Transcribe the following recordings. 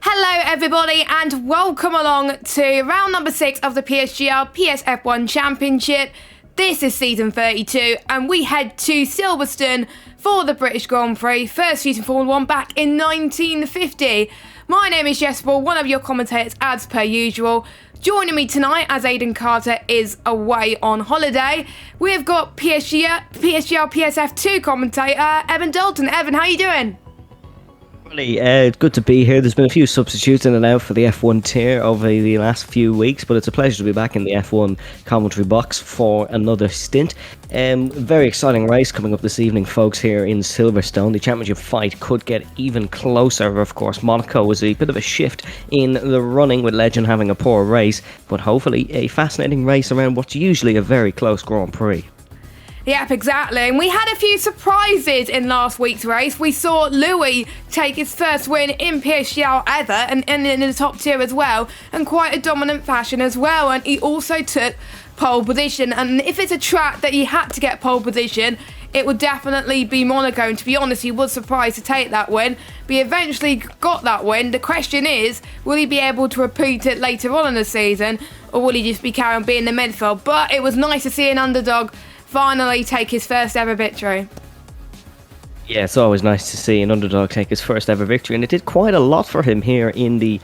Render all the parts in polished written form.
Hello everybody and welcome along to round number 6 of the PSGL PSF1 Championship. This is season 32 and we head to Silverstone for the British Grand Prix, first season Formula 1 back in 1950. My name is Jesper, one of your commentators as per usual. Joining me tonight, as Aidan Carter is away on holiday, we have got PSGL PSF2 commentator Evan Dalton. Evan, how you doing? It's good to be here. There's been a few substitutes in and out for the F1 tier over the last few weeks, but it's a pleasure to be back in the F1 commentary box for another stint. Very exciting race coming up this evening, folks, here in Silverstone. The championship fight could get even closer. Of course, Monaco was a bit of a shift in the running, with Legend having a poor race, but hopefully a fascinating race around what's usually a very close Grand Prix. Yep, exactly. And we had a few surprises in last week's race. We saw Louis take his first win in PSGL ever and in the top tier as well, and quite a dominant fashion as well. And he also took pole position. And if it's a track that he had to get pole position, it would definitely be Monaco. And to be honest, he was surprised to take that win, but he eventually got that win. The question is, will he be able to repeat it later on in the season, or will he just be carrying on being the midfield? But it was nice to see an underdog finally take his first ever victory. Yeah, it's always nice to see an underdog take his first ever victory, and it did quite a lot for him here in the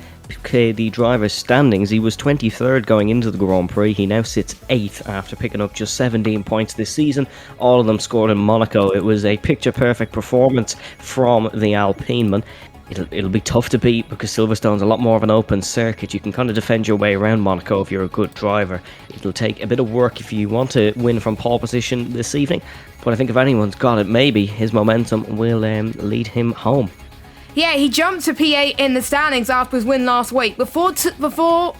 drivers' standings. He was 23rd going into the Grand Prix. He now sits 8th after picking up just 17 points this season, all of them scored in Monaco. It was a picture-perfect performance from the Alpineman. It'll be tough to beat because Silverstone's a lot more of an open circuit. You can kind of defend your way around Monaco if you're a good driver. It'll take a bit of work if you want to win from pole position this evening, but I think if anyone's got it, maybe his momentum will lead him home. Yeah, he jumped to P8 in the standings after his win last week. Before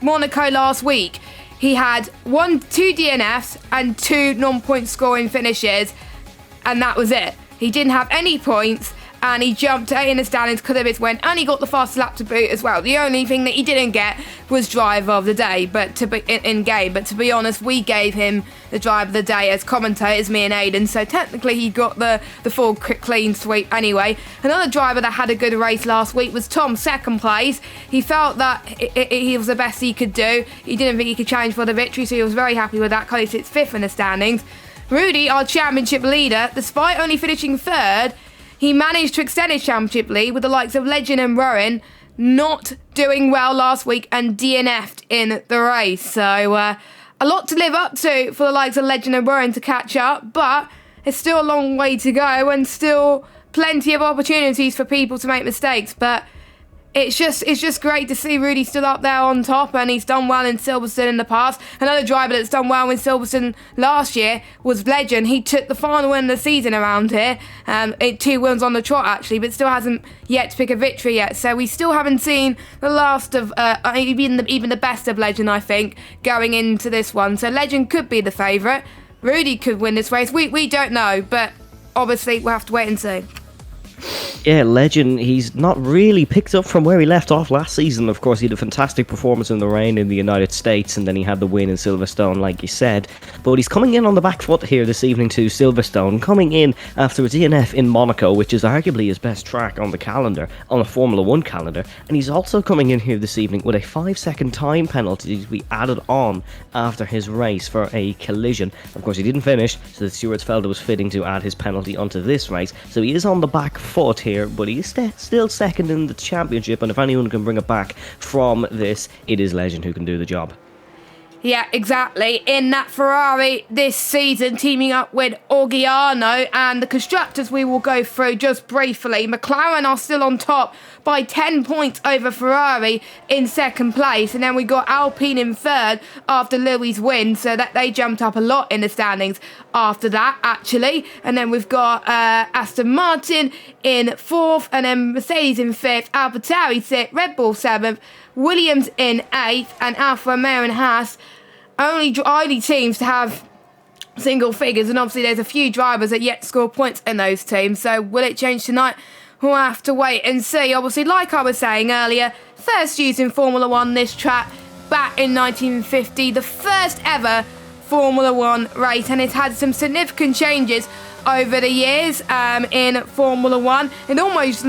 Monaco last week, he had 2 DNFs and 2 non-point scoring finishes, and that was it. He didn't have any points, and he jumped to 8 in the standings because of his win, and he got the fastest lap to boot as well. The only thing that he didn't get was driver of the day, but to be honest, we gave him the driver of the day as commentators, me and Aidan, so technically he got the full clean sweep anyway. Another driver that had a good race last week was Tom, second place. He felt that he was the best he could do. He didn't think he could challenge for the victory, so he was very happy with that because he sits 5th in the standings. Rudy, our championship leader, despite only finishing 3rd, he managed to extend his championship lead with the likes of Legend and Rowan not doing well last week and DNF'd in the race. So a lot to live up to for the likes of Legend and Rowan to catch up, but it's still a long way to go and still plenty of opportunities for people to make mistakes. But it's just great to see Rudy still up there on top, and he's done well in Silverstone in the past. Another driver that's done well in Silverstone last year was Legend. He took the final win of the season around here, 2 wins on the trot actually, but still hasn't yet to pick a victory yet. So we still haven't seen the last of even the best of Legend, I think, going into this one. So Legend could be the favourite. Rudy could win this race. We don't know, but obviously we'll have to wait and see. Yeah, Legend, he's not really picked up from where he left off last season. Of course, he had a fantastic performance in the rain in the United States, and then he had the win in Silverstone, like you said. But he's coming in on the back foot here this evening to Silverstone, coming in after a DNF in Monaco, which is arguably his best track on the calendar, on a Formula 1 calendar. And he's also coming in here this evening with a 5-second time penalty to be added on after his race for a collision. Of course, he didn't finish, so the stewards felt it was fitting to add his penalty onto this race. So he is on the back foot here, but he is still second in the championship, and if anyone can bring it back from this, it is Legend who can do the job. Yeah, exactly. In that Ferrari this season, teaming up with Orgiano, and the constructors we will go through just briefly. McLaren are still on top by 10 points over Ferrari in 2nd place, and then we got Alpine in 3rd after Louis' win, so that they jumped up a lot in the standings after that, actually. And then we've got Aston Martin in 4th, and then Mercedes in 5th, AlphaTauri 6th, Red Bull 7th, Williams in 8th, and Alfa Romeo and Haas, only teams to have single figures, and obviously there's a few drivers that yet to score points in those teams. So will it change tonight? We'll have to wait and see. Obviously, like I was saying earlier, first used in Formula 1 this track back in 1950, the first ever Formula 1 race, and it's had some significant changes over the years in Formula 1. It almost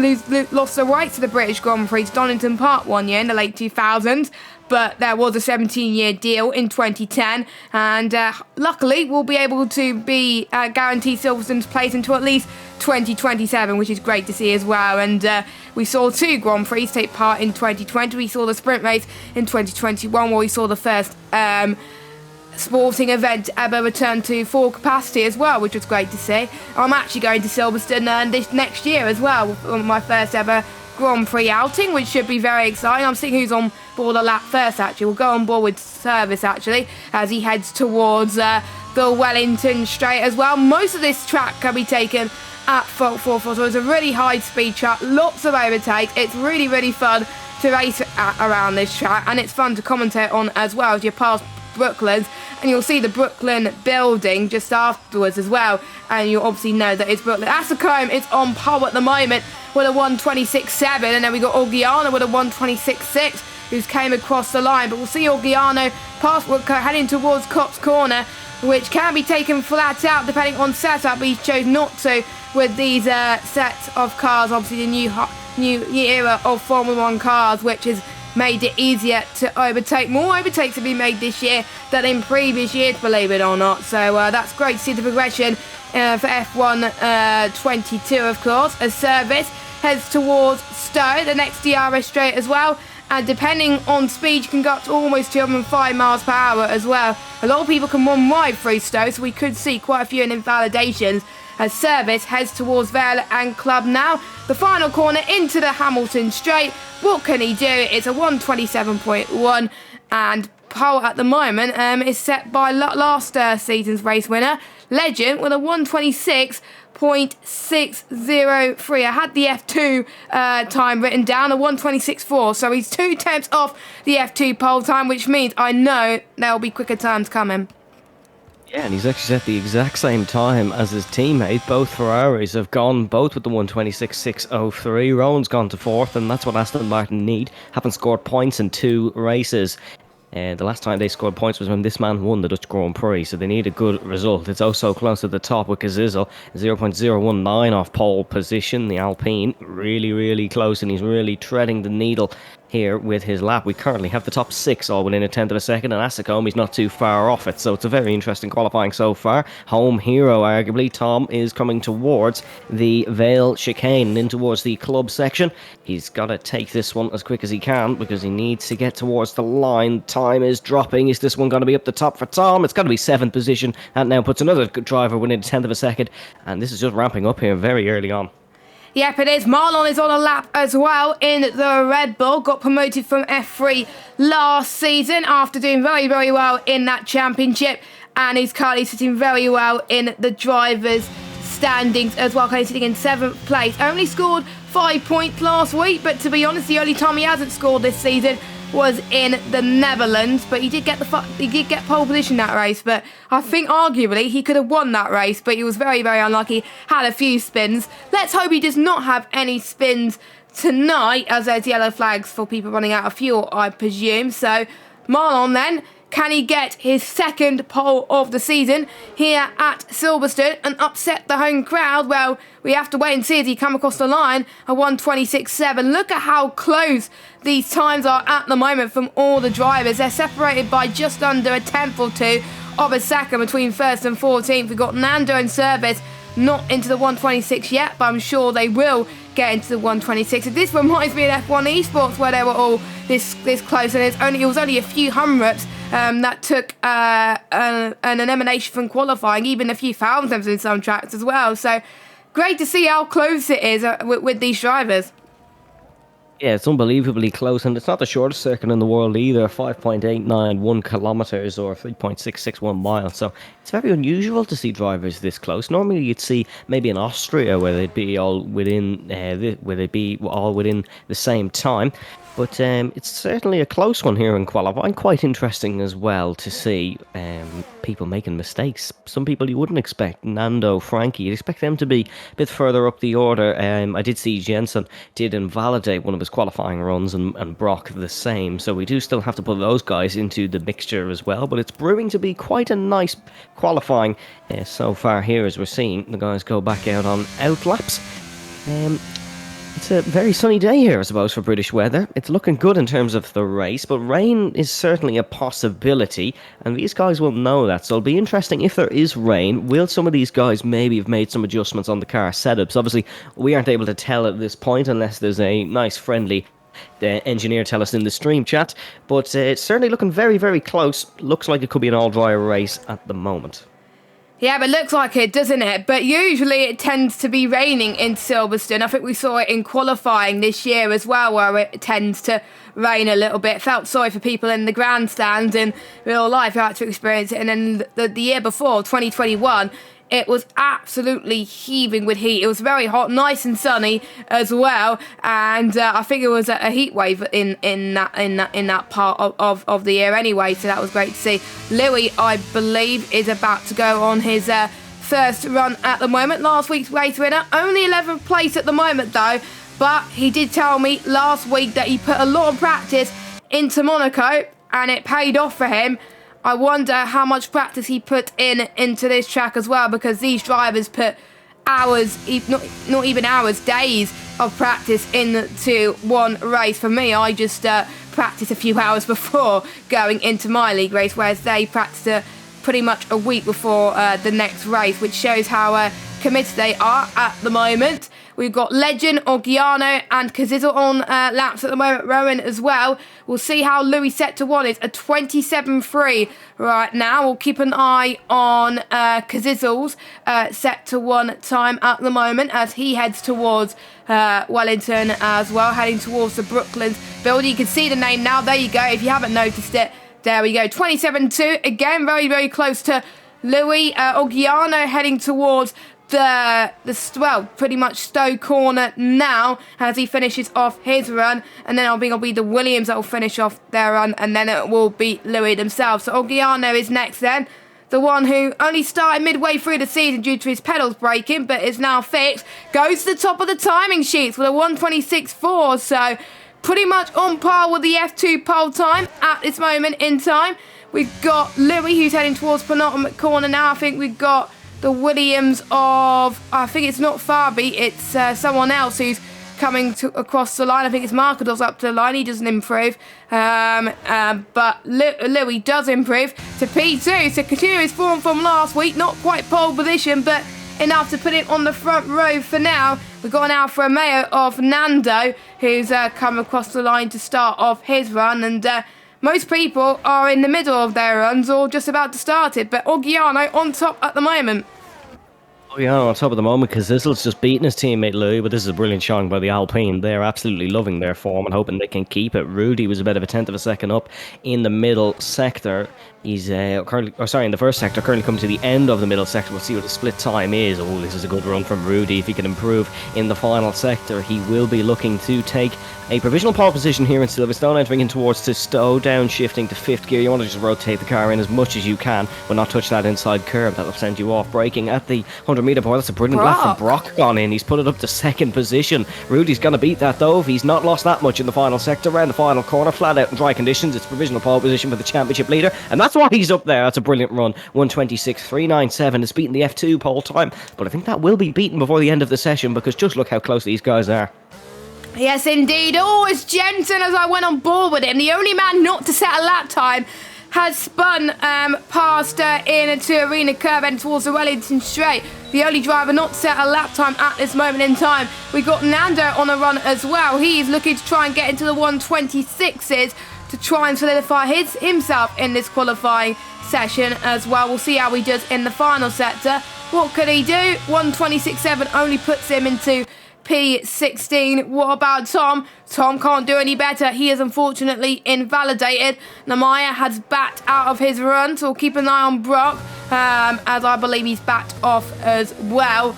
lost the rights to the British Grand Prix to Donington Park one year in the late 2000s. But there was a 17-year deal in 2010, and luckily we'll be able to be guaranteed Silverstone's place until at least 2027, which is great to see as well. And we saw 2 Grand Prix take part in 2020. We saw the sprint race in 2021, where we saw the first sporting event ever return to full capacity as well, which was great to see. I'm actually going to Silverstone this next year as well, on my first ever Grand Prix outing, which should be very exciting. I'm seeing who's on board a lap first, actually. We'll go on board with Service, actually, as he heads towards the Wellington Straight as well. Most of this track can be taken at 4:44, so it's a really high-speed track, lots of overtake. It's really, really fun to race around this track, and it's fun to commentate on as well as you pass Brooklands, and you'll see the Brooklyn building just afterwards as well, and you'll obviously know that it's Brooklyn. Facecam is on pole at the moment with a 1:26.7, and then we got Elgato with a 1:26.6, who's came across the line. But we'll see Elgato past Woodcote heading towards Cops Corner, which can be taken flat out depending on setup, but he chose not to with these sets of cars. Obviously the new era of Formula 1 cars, which has made it easier to overtake. More overtakes have been made this year than in previous years, believe it or not. So that's great to see the progression for F1 22, of course, as Service heads towards Stowe, the next DRS straight as well. And depending on speed, you can go up to almost 205 miles per hour as well. A lot of people can run wide through Stowe, so we could see quite a few invalidations as Service heads towards Vale and Club now. The final corner into the Hamilton Straight. What can he do? It's a 1:27.1, and pole at the moment is set by last season's race winner, Legend, with a 1:26.603. I had the F2 time written down, a 1:26.4, so he's 2 tenths off the F2 pole time, which means I know there'll be quicker times coming. Yeah, and he's actually set the exact same time as his teammate. Both Ferraris have gone both with the 1:26.603. Rowan's gone to 4th, and that's what Aston Martin need. Haven't scored points in 2 races. The last time they scored points was when this man won the Dutch Grand Prix, so they need a good result. It's also close at the top with Kazizel, 0.019 off pole position. The Alpine really, really close, and he's really treading the needle here with his lap. We currently have the top 6 all within a tenth of a second, and Asicom is not too far off it, so it's a very interesting qualifying so far. Home hero, arguably. Tom is coming towards the Vale chicane and in towards the club section. He's got to take this one as quick as he can because he needs to get towards the line. Time is dropping. Is this one going to be up the top for Tom? It's got to be 7th position, and now puts another driver within a tenth of a second, and this is just ramping up here very early on. Yep, it is. Marlon is on a lap as well in the Red Bull. Got promoted from F3 last season after doing very, very well in that championship. And he's currently sitting very well in the drivers' standings as well. Currently sitting in 7th place. Only scored 5 points last week, but to be honest, the only time he hasn't scored this season was in the Netherlands, but he did get pole position that race. But I think arguably he could have won that race, but he was very, very unlucky. Had a few spins. Let's hope he does not have any spins tonight, as there's yellow flags for people running out of fuel, I presume. So Marlon then, can he get his 2nd pole of the season here at Silverstone and upset the home crowd? Well, we have to wait and see as he come across the line, a 1:26.7. Look at how close these times are at the moment from all the drivers. They're separated by just under a tenth or two of a second between 1st and 14th. We've got Nando and Service not into the 1:26 yet, but I'm sure they will get into the 1:26. This reminds me of F1 Esports, where they were all this close, and it was only a few hundredths that took an elimination from qualifying, even a few thousands in some tracks as well. So great to see how close it is with these drivers. Yeah, it's unbelievably close, and it's not the shortest circuit in the world either, 5.891 kilometers or 3.661 miles, so it's very unusual to see drivers this close. Normally you'd see maybe in Austria where they'd be all within the same time. But it's certainly a close one here in qualifying. Quite interesting as well to see people making mistakes. Some people you wouldn't expect. Nando, Frankie, you'd expect them to be a bit further up the order. I did see Jensen did invalidate one of his qualifying runs and Brock the same. So we do still have to put those guys into the mixture as well. But it's brewing to be quite a nice qualifying so far here as we're seeing the guys go back out on outlaps. It's a very sunny day here, I suppose, for British weather. It's looking good in terms of the race, but rain is certainly a possibility, and these guys will know that. So it'll be interesting if there is rain. Will some of these guys maybe have made some adjustments on the car setups? Obviously, we aren't able to tell at this point unless there's a nice, friendly engineer tell us in the stream chat, but it's certainly looking very, very close. Looks like it could be an all-dry race at the moment. Yeah, but it looks like it, doesn't it? But usually it tends to be raining in Silverstone. I think we saw it in qualifying this year as well, where it tends to rain a little bit. Felt sorry for people in the grandstand in real life who had to experience it. And then the year before, 2021, it was absolutely heaving with heat. It was very hot, nice and sunny as well, and I think it was a heat wave in that part of the year anyway. So that was great to see. Louis, I believe, is about to go on his first run at the moment. Last week's race winner, only 11th place at the moment though. But he did tell me last week that he put a lot of practice into Monaco, and it paid off for him. I wonder how much practice he put into this track as well, because these drivers put hours, not even hours, days of practice into one race. For me, I just practice a few hours before going into my league race, whereas they practice pretty much a week before the next race, which shows how committed they are at the moment. We've got Legend, Orgiano and Kazizel on laps at the moment, Rowan as well. We'll see how Louis set to one is, a 27.3 right now. We'll keep an eye on Kazizel's set to one time at the moment as he heads towards Wellington as well, heading towards the Brooklands building. You can see the name now, there you go, if you haven't noticed it. There we go, 27.2, again, very, very close to Louis. Orgiano heading towards pretty much Stowe corner now as he finishes off his run, and then it'll be the Williams that will finish off their run, and then it will be Louis themselves. So Orgiano is next then, the one who only started midway through the season due to his pedals breaking, but is now fixed, goes to the top of the timing sheets with a 1:26.4, so pretty much on par with the F2 pole time at this moment in time. We've got Louis who's heading towards penultimate corner now. I think we've got the Williams of, I think it's not Farby, it's someone else who's coming across the line. I think it's Markador's up to the line, he doesn't improve. But Louis does improve to P2, so continue his form from last week, not quite pole position, but enough to put it on the front row for now. We've got an Alfa Romeo of Nando, who's come across the line to start off his run, and most people are in the middle of their runs or just about to start it, but Orgiano on top at the moment. Orgiano on top at the moment because Zizzle's just beating his teammate Louis, but this is a brilliant showing by the Alpine. They're absolutely loving their form and hoping they can keep it. Rudy was about a tenth of a second up in the middle sector. He's currently, in the first sector, currently coming to the end of the middle sector. We'll see what the split time is. Oh, this is a good run from Rudy. If he can improve in the final sector, he will be looking to take a provisional pole position here in Silverstone, entering in towards to Stowe, downshifting to fifth gear. You want to just rotate the car in as much as you can, but not touch that inside curb. That'll send you off. Braking at the 100-metre point. That's a brilliant lap from Brock gone in. He's put it up to second position. Rudy's going to beat that though if he's not lost that much in the final sector. Around the final corner, flat out in dry conditions. It's provisional pole position for the championship leader, and that's why he's up there. That's a brilliant run. 1:26.397 is beating the F2 pole time, but I think that will be beaten before the end of the session because just look how close these guys are. Yes, indeed. Oh, it's Jensen as I went on board with him. The only man not to set a lap time has spun past into Arena Curve and towards the Wellington Straight. The only driver not to set a lap time at this moment in time. We've got Nando on a run as well. He's looking to try and get into the 1:26s to try and solidify himself in this qualifying session as well. We'll see how he does in the final sector. What could he do? 1:26.7 only puts him into P16. What about Tom? Tom can't do any better. He is unfortunately invalidated. Namaya has backed out of his run, so we'll keep an eye on Brock, as I believe he's backed off as well.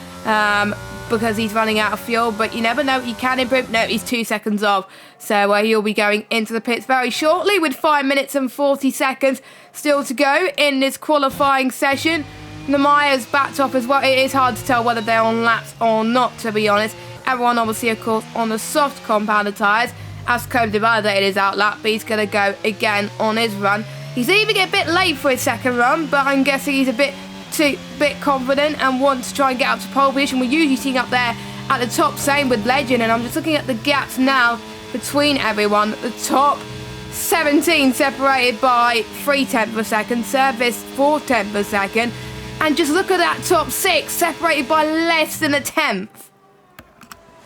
because he's running out of fuel, but you never know, he can improve. No, he's 2 seconds off, so he'll be going into the pits very shortly with 5 minutes and 40 seconds still to go in this qualifying session. Namaya's backed off as well. It is hard to tell whether they're on laps or not, to be honest. Everyone obviously, of course, on the soft compounded tyres. Ascombe validated his outlap, but he's going to go again on his run. He's even a bit late for his second run, but I'm guessing he's a bit confident and wants to try and get up to pole position. We're usually seeing up there at the top, same with Legend, and I'm just looking at the gaps now between everyone. The top 17 separated by 0.3 of a second, Service 0.4 of a second, and just look at that top 6 separated by less than a tenth.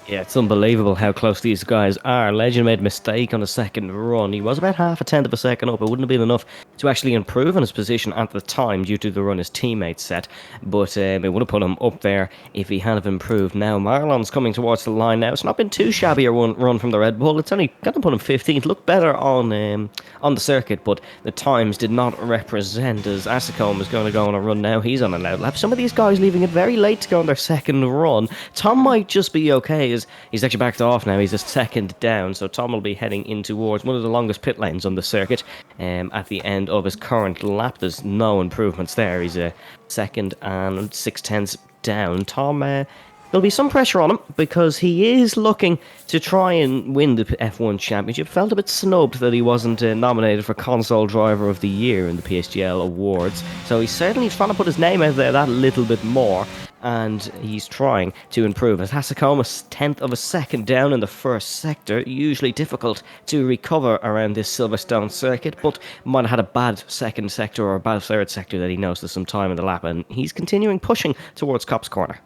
Yeah, it's unbelievable how close these guys are. Legend made a mistake on the second run. He was about 0.5 of a second up. It wouldn't have been enough to actually improve on his position at the time due to the run his teammates set. But it would have put him up there if he had improved. Now, Marlon's coming towards the line now. It's not been too shabby a run from the Red Bull. It's only going to put him 15th. Looked better on the circuit, but the times did not represent as Ascombe is going to go on a run now. He's on an outlap. Some of these guys leaving it very late to go on their second run. Tom might just be okay. He's actually backed off now. He's a second down, so Tom will be heading in towards one of the longest pit lanes on the circuit at the end of his current lap. There's no improvements there. He's a second and 6/10 down. Tom, there'll be some pressure on him because he is looking to try and win the F1 Championship. Felt a bit snubbed that he wasn't nominated for Console Driver of the Year in the PSGL Awards, so he's certainly trying to put his name out there that little bit more. And he's trying to improve. As Hasakoma 1/10 of a second down in the first sector, usually difficult to recover around this Silverstone circuit, but might have had a bad second sector or a bad third sector that he knows there's some time in the lap, and he's continuing pushing towards Copse Corner.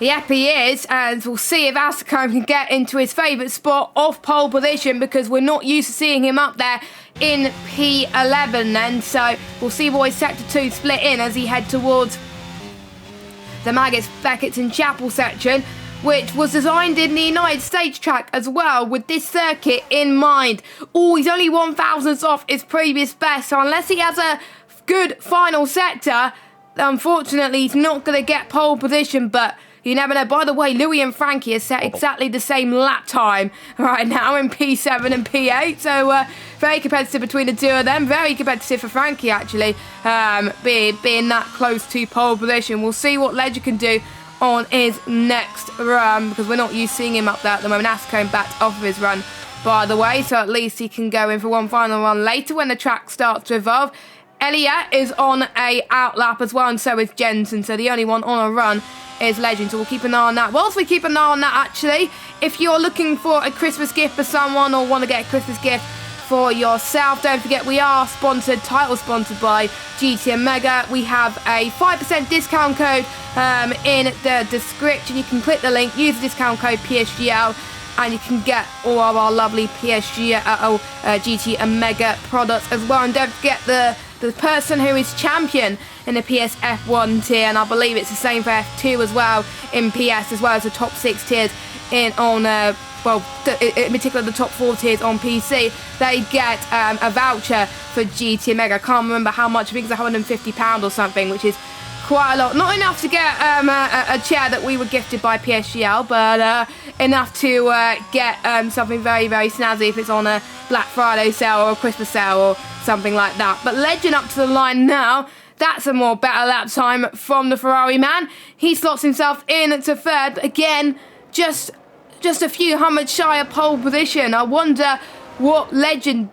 Yep, he is, and we'll see if Ascombe can get into his favourite spot off pole position, because we're not used to seeing him up there in P11 then, so we'll see what his sector 2 split in as he head towards the Maggots, Beckett's and Chapel section, which was designed in the United States track as well, with this circuit in mind. Oh, he's only 1,000ths off his previous best, so unless he has a good final sector, unfortunately he's not going to get pole position, but you never know. By the way, Louis and Frankie have set exactly the same lap time right now in P7 and P8, so very competitive between the two of them. Very competitive for Frankie, actually, being that close to pole position. We'll see what Ledger can do on his next run, because we're not used to seeing him up there at the moment. Ascombe backed off of his run, by the way, so at least he can go in for one final run later when the track starts to evolve. Elliott is on a outlap as well, and so is Jensen, so the only one on a run is Legend, so we'll keep an eye on that. Whilst we keep an eye on that, actually, if you're looking for a Christmas gift for someone or want to get a Christmas gift for yourself, don't forget we are title sponsored by GT Omega. We have a 5% discount code in the description. You can click the link, use the discount code PSGL, and you can get all of our lovely GT Omega products as well. And don't forget the person who is champion in the PS F1 tier, and I believe it's the same for F2 as well in PS, as well as the top 6 tiers in particular the top 4 tiers on PC. They get a voucher for GT Omega. I can't remember how much. I think it's £150 or something, which is quite a lot. Not enough to get a chair that we were gifted by PSGL, but enough to get something very, very snazzy if it's on a Black Friday sale or a Christmas sale or something like that. But Legend up to the line now. That's a more better lap time from the Ferrari man. He slots himself in to third, but again, just a few hundreds shy of pole position. I wonder what Legend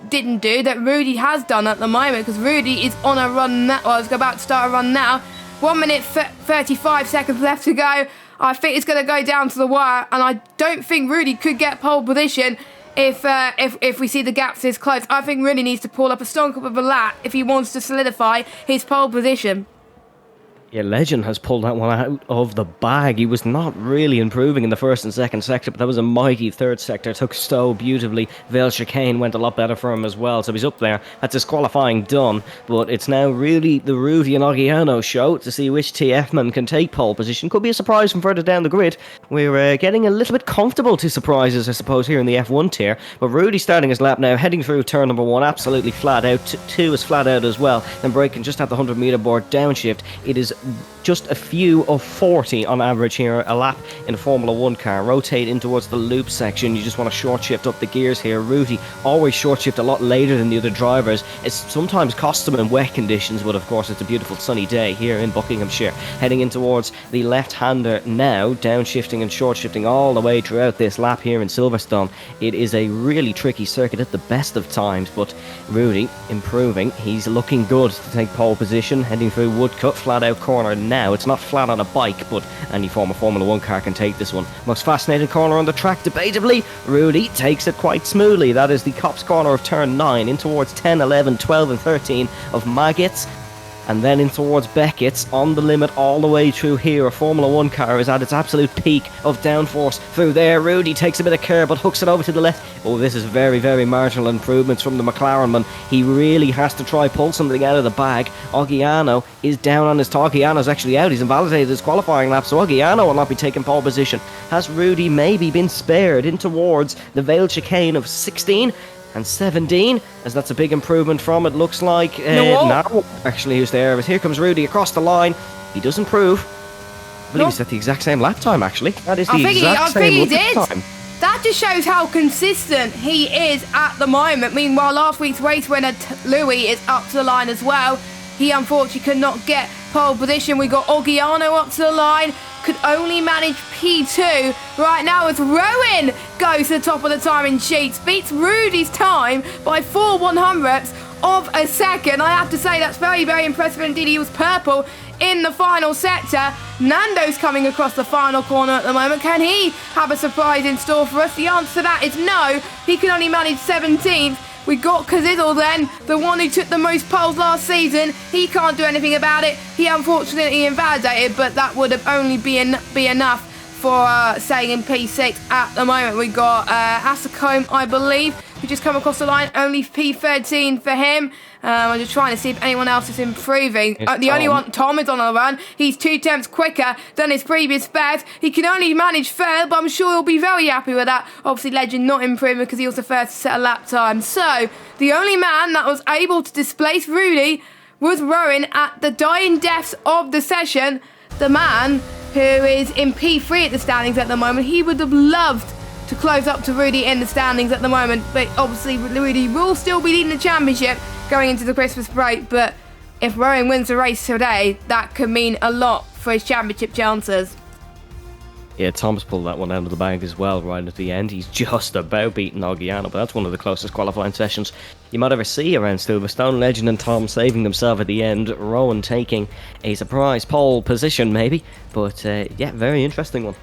didn't do that Rudy has done at the moment, because Rudy is on a run now, or is about to start a run now. 1 minute 35 seconds left to go. I think it's going to go down to the wire, and I don't think Rudy could get pole position if we see the gaps this close. I think Rudy needs to pull up a stonk up of a lap if he wants to solidify his pole position. Yeah, Legend has pulled that one out of the bag. He was not really improving in the first and second sector, but that was a mighty third sector. Took so beautifully. Vale Chicane went a lot better for him as well, so he's up there. That's his qualifying done, but it's now really the Rudy and Oggiano show to see which TF-man can take pole position. Could be a surprise from further down the grid. We're getting a little bit comfortable to surprises, I suppose, here in the F1 tier, but Rudy starting his lap now, heading through turn number 1, absolutely flat out. 2 is flat out as well, then braking just at the 100 meter board downshift. It is just a few of 40 on average here a lap in a Formula 1 car. Rotate in towards the loop section. You just want to short shift up the gears here. Rudy always short shift a lot later than the other drivers. It sometimes costs them in wet conditions, but of course it's a beautiful sunny day here in Buckinghamshire. Heading in towards the left-hander now, downshifting and short shifting all the way throughout this lap here in Silverstone. It is a really tricky circuit at the best of times, but Rudy improving. He's looking good to take pole position, heading through Woodcut, flat out corner now. It's not flat on a bike, but any form of Formula 1 car can take this one. Most fascinating corner on the track, debatably. Rudy takes it quite smoothly. That is the Cops corner of turn 9, in towards 10, 11, 12 and 13 of Maggots. And then in towards Beckett's, on the limit all the way through here. A Formula 1 car is at its absolute peak of downforce through there. Rudy takes a bit of care but hooks it over to the left. Oh, this is very, very marginal improvements from the McLaren man. He really has to try pull something out of the bag. Oggiano is down on his toe. Oggiano's actually out. He's invalidated his qualifying lap, so Oggiano will not be taking pole position. Has Rudy maybe been spared in towards the Vale chicane of 16? And 17, as that's a big improvement from, it looks like. No, actually, who's there? But here comes Rudy across the line. He does improve. I believe he's at the exact same lap time, actually. That is the exact same lap time. That just shows how consistent he is at the moment. Meanwhile, last week's race winner, Louis, is up to the line as well. He unfortunately could not get pole position. We got Oggiano up to the line. Could only manage P2 right now as Rowan goes to the top of the timing sheets, beats Rudy's time by 4/100ths of a second. I have to say that's very, very impressive indeed. He was purple in the final sector. Nando's coming across the final corner at the moment. Can he have a surprise in store for us? The answer to that is no. He can only manage 17th. We got Kazizel then, the one who took the most poles last season. He can't do anything about it. He unfortunately invalidated, but that would have only be enough for staying in P6 at the moment. We got Facecam, I believe, who just come across the line. Only P13 for him. I'm just trying to see if anyone else is improving. The only one, Tom, is on the run. He's 2 tenths quicker than his previous best. He can only manage third, but I'm sure he'll be very happy with that. Obviously, Legend not improving because he was the first to set a lap time. So, the only man that was able to displace Rudy was Rowan at the dying deaths of the session. The man who is in P3 at the standings at the moment. He would have loved to close up to Rudy in the standings at the moment, but obviously Rudy will still be leading the championship going into the Christmas break. But if Rowan wins the race today, that could mean a lot for his championship chances. Yeah, Tom's pulled that one out of the bag as well right at the end. He's just about beaten Oggiano, but that's one of the closest qualifying sessions you might ever see around Silverstone. Legend and Tom saving themselves at the end. Rowan taking a surprise pole position maybe, but yeah, very interesting one.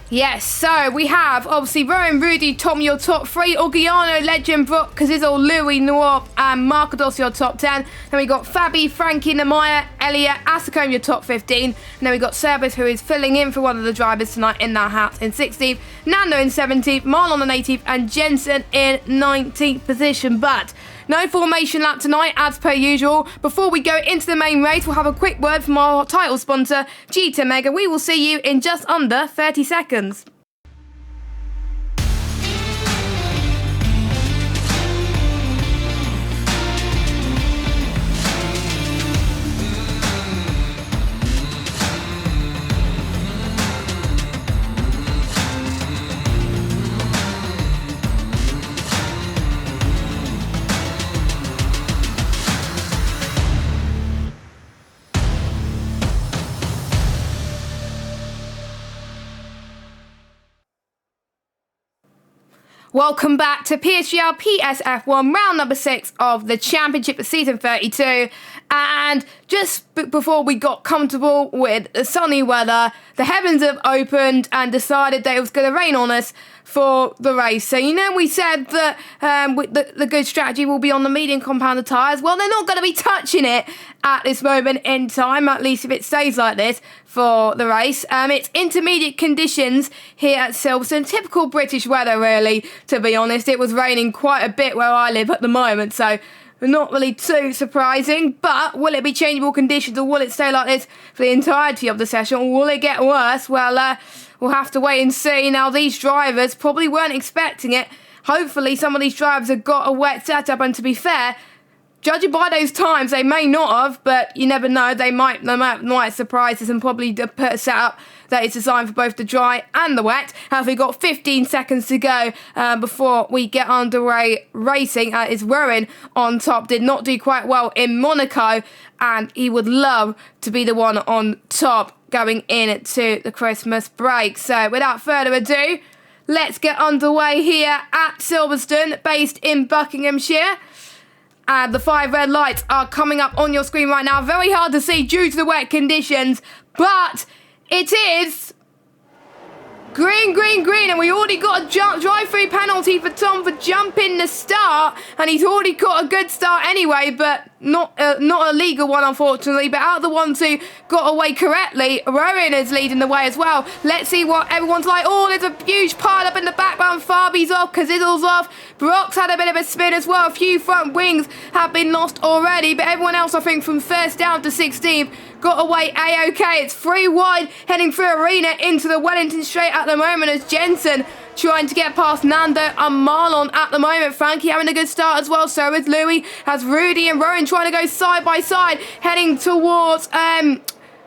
Yes, so we have obviously Rowan, Rudy, Tom, your top 3, Oggiano, Legend, Brock, Kazizel, Louis, Noir, and Marcados, your top 10. Then we got Fabi, Frankie, Namaya, Elliot, Facecam, your top 15. And then we got Service, who is filling in for one of the drivers tonight in that hat in 16th. Nando in 17th, Marlon in 18th, and Jensen in 19th position. But no formation lap tonight, as per usual. Before we go into the main race, we'll have a quick word from our title sponsor, G2 Mega. We will see you in just under 30 seconds. Welcome back to PSGL PSF1 round number 6 of the championship of season 32. And just before we got comfortable with the sunny weather, the heavens have opened and decided that it was going to rain on us for the race. So, we said that the good strategy will be on the medium compounder tyres. Well, they're not going to be touching it at this moment in time, at least if it stays like this for the race. It's intermediate conditions here at Silverstone. Typical British weather, really, to be honest. It was raining quite a bit where I live at the moment, so not really too surprising. But will it be changeable conditions, or will it stay like this for the entirety of the session, or will it get worse? Well, we'll have to wait and see. Now, these drivers probably weren't expecting it. Hopefully, some of these drivers have got a wet setup, and to be fair, judging by those times, they may not have, but you never know. They might surprise us and probably put a setup that is designed for both the dry and the wet. As we got 15 seconds to go before we get underway racing. Is Rowan on top? Did not do quite well in Monaco, and he would love to be the one on top going into the Christmas break. So without further ado, let's get underway here at Silverstone, based in Buckinghamshire. And the 5 red lights are coming up on your screen right now. Very hard to see due to the wet conditions, but it is green, green, green, and we already got a drive-through penalty for Tom for jumping the start, and he's already got a good start anyway, but not a legal one, unfortunately. But out of the ones who got away correctly, Rowan is leading the way as well. Let's see what everyone's like. Oh, there's a huge pile up in the background. Fabi's off, Kaziddle's off. Brock's had a bit of a spin as well. A few front wings have been lost already, but everyone else, I think, from first down to 16th, got away A-OK. It's 3 wide, heading through Arena into the Wellington Straight at the moment as Jensen trying to get past Nando and Marlon at the moment. Frankie having a good start as well. So is Louis. Has Rudy and Rowan trying to go side by side, heading towards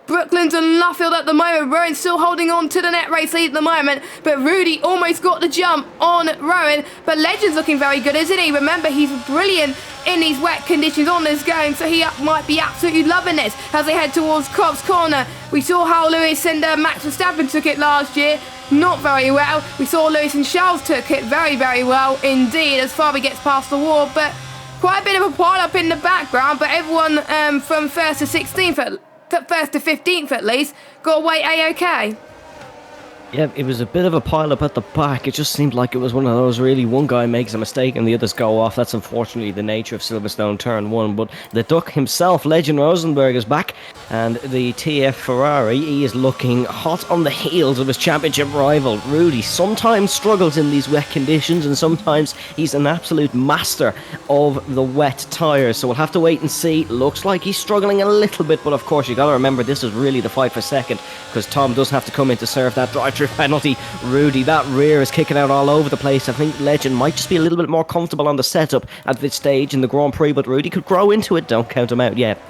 Brooklands and Luffield at the moment. Rowan still holding on to the net race lead at the moment, but Rudy almost got the jump on Rowan. But Legend's looking very good, isn't he? Remember, he's brilliant in these wet conditions on this going, so he might be absolutely loving this as they head towards Cops Corner. We saw how Lewis and Max Verstappen took it last year. Not very well. We saw Lewis and Charles took it very, very well indeed as Fabi gets past the wall, but quite a bit of a pile up in the background. But everyone from 1st to 16th, 1st to 15th at least, got away A-OK. Yeah, it was a bit of a pile-up at the back. It just seemed like it was one of those, really, one guy makes a mistake and the others go off. That's unfortunately the nature of Silverstone Turn 1. But the Duck himself, Legend Rosenberg, is back. And the TF Ferrari, he is looking hot on the heels of his championship rival, Rudy. Sometimes struggles in these wet conditions, and sometimes he's an absolute master of the wet tyres. So we'll have to wait and see. Looks like he's struggling a little bit, but of course, you got to remember, this is really the fight for second, because Tom does have to come in to serve that drive penalty. Rudy, that rear is kicking out all over the place. I think Legend might just be a little bit more comfortable on the setup at this stage in the Grand Prix, but Rudy could grow into it. Don't count him out yet.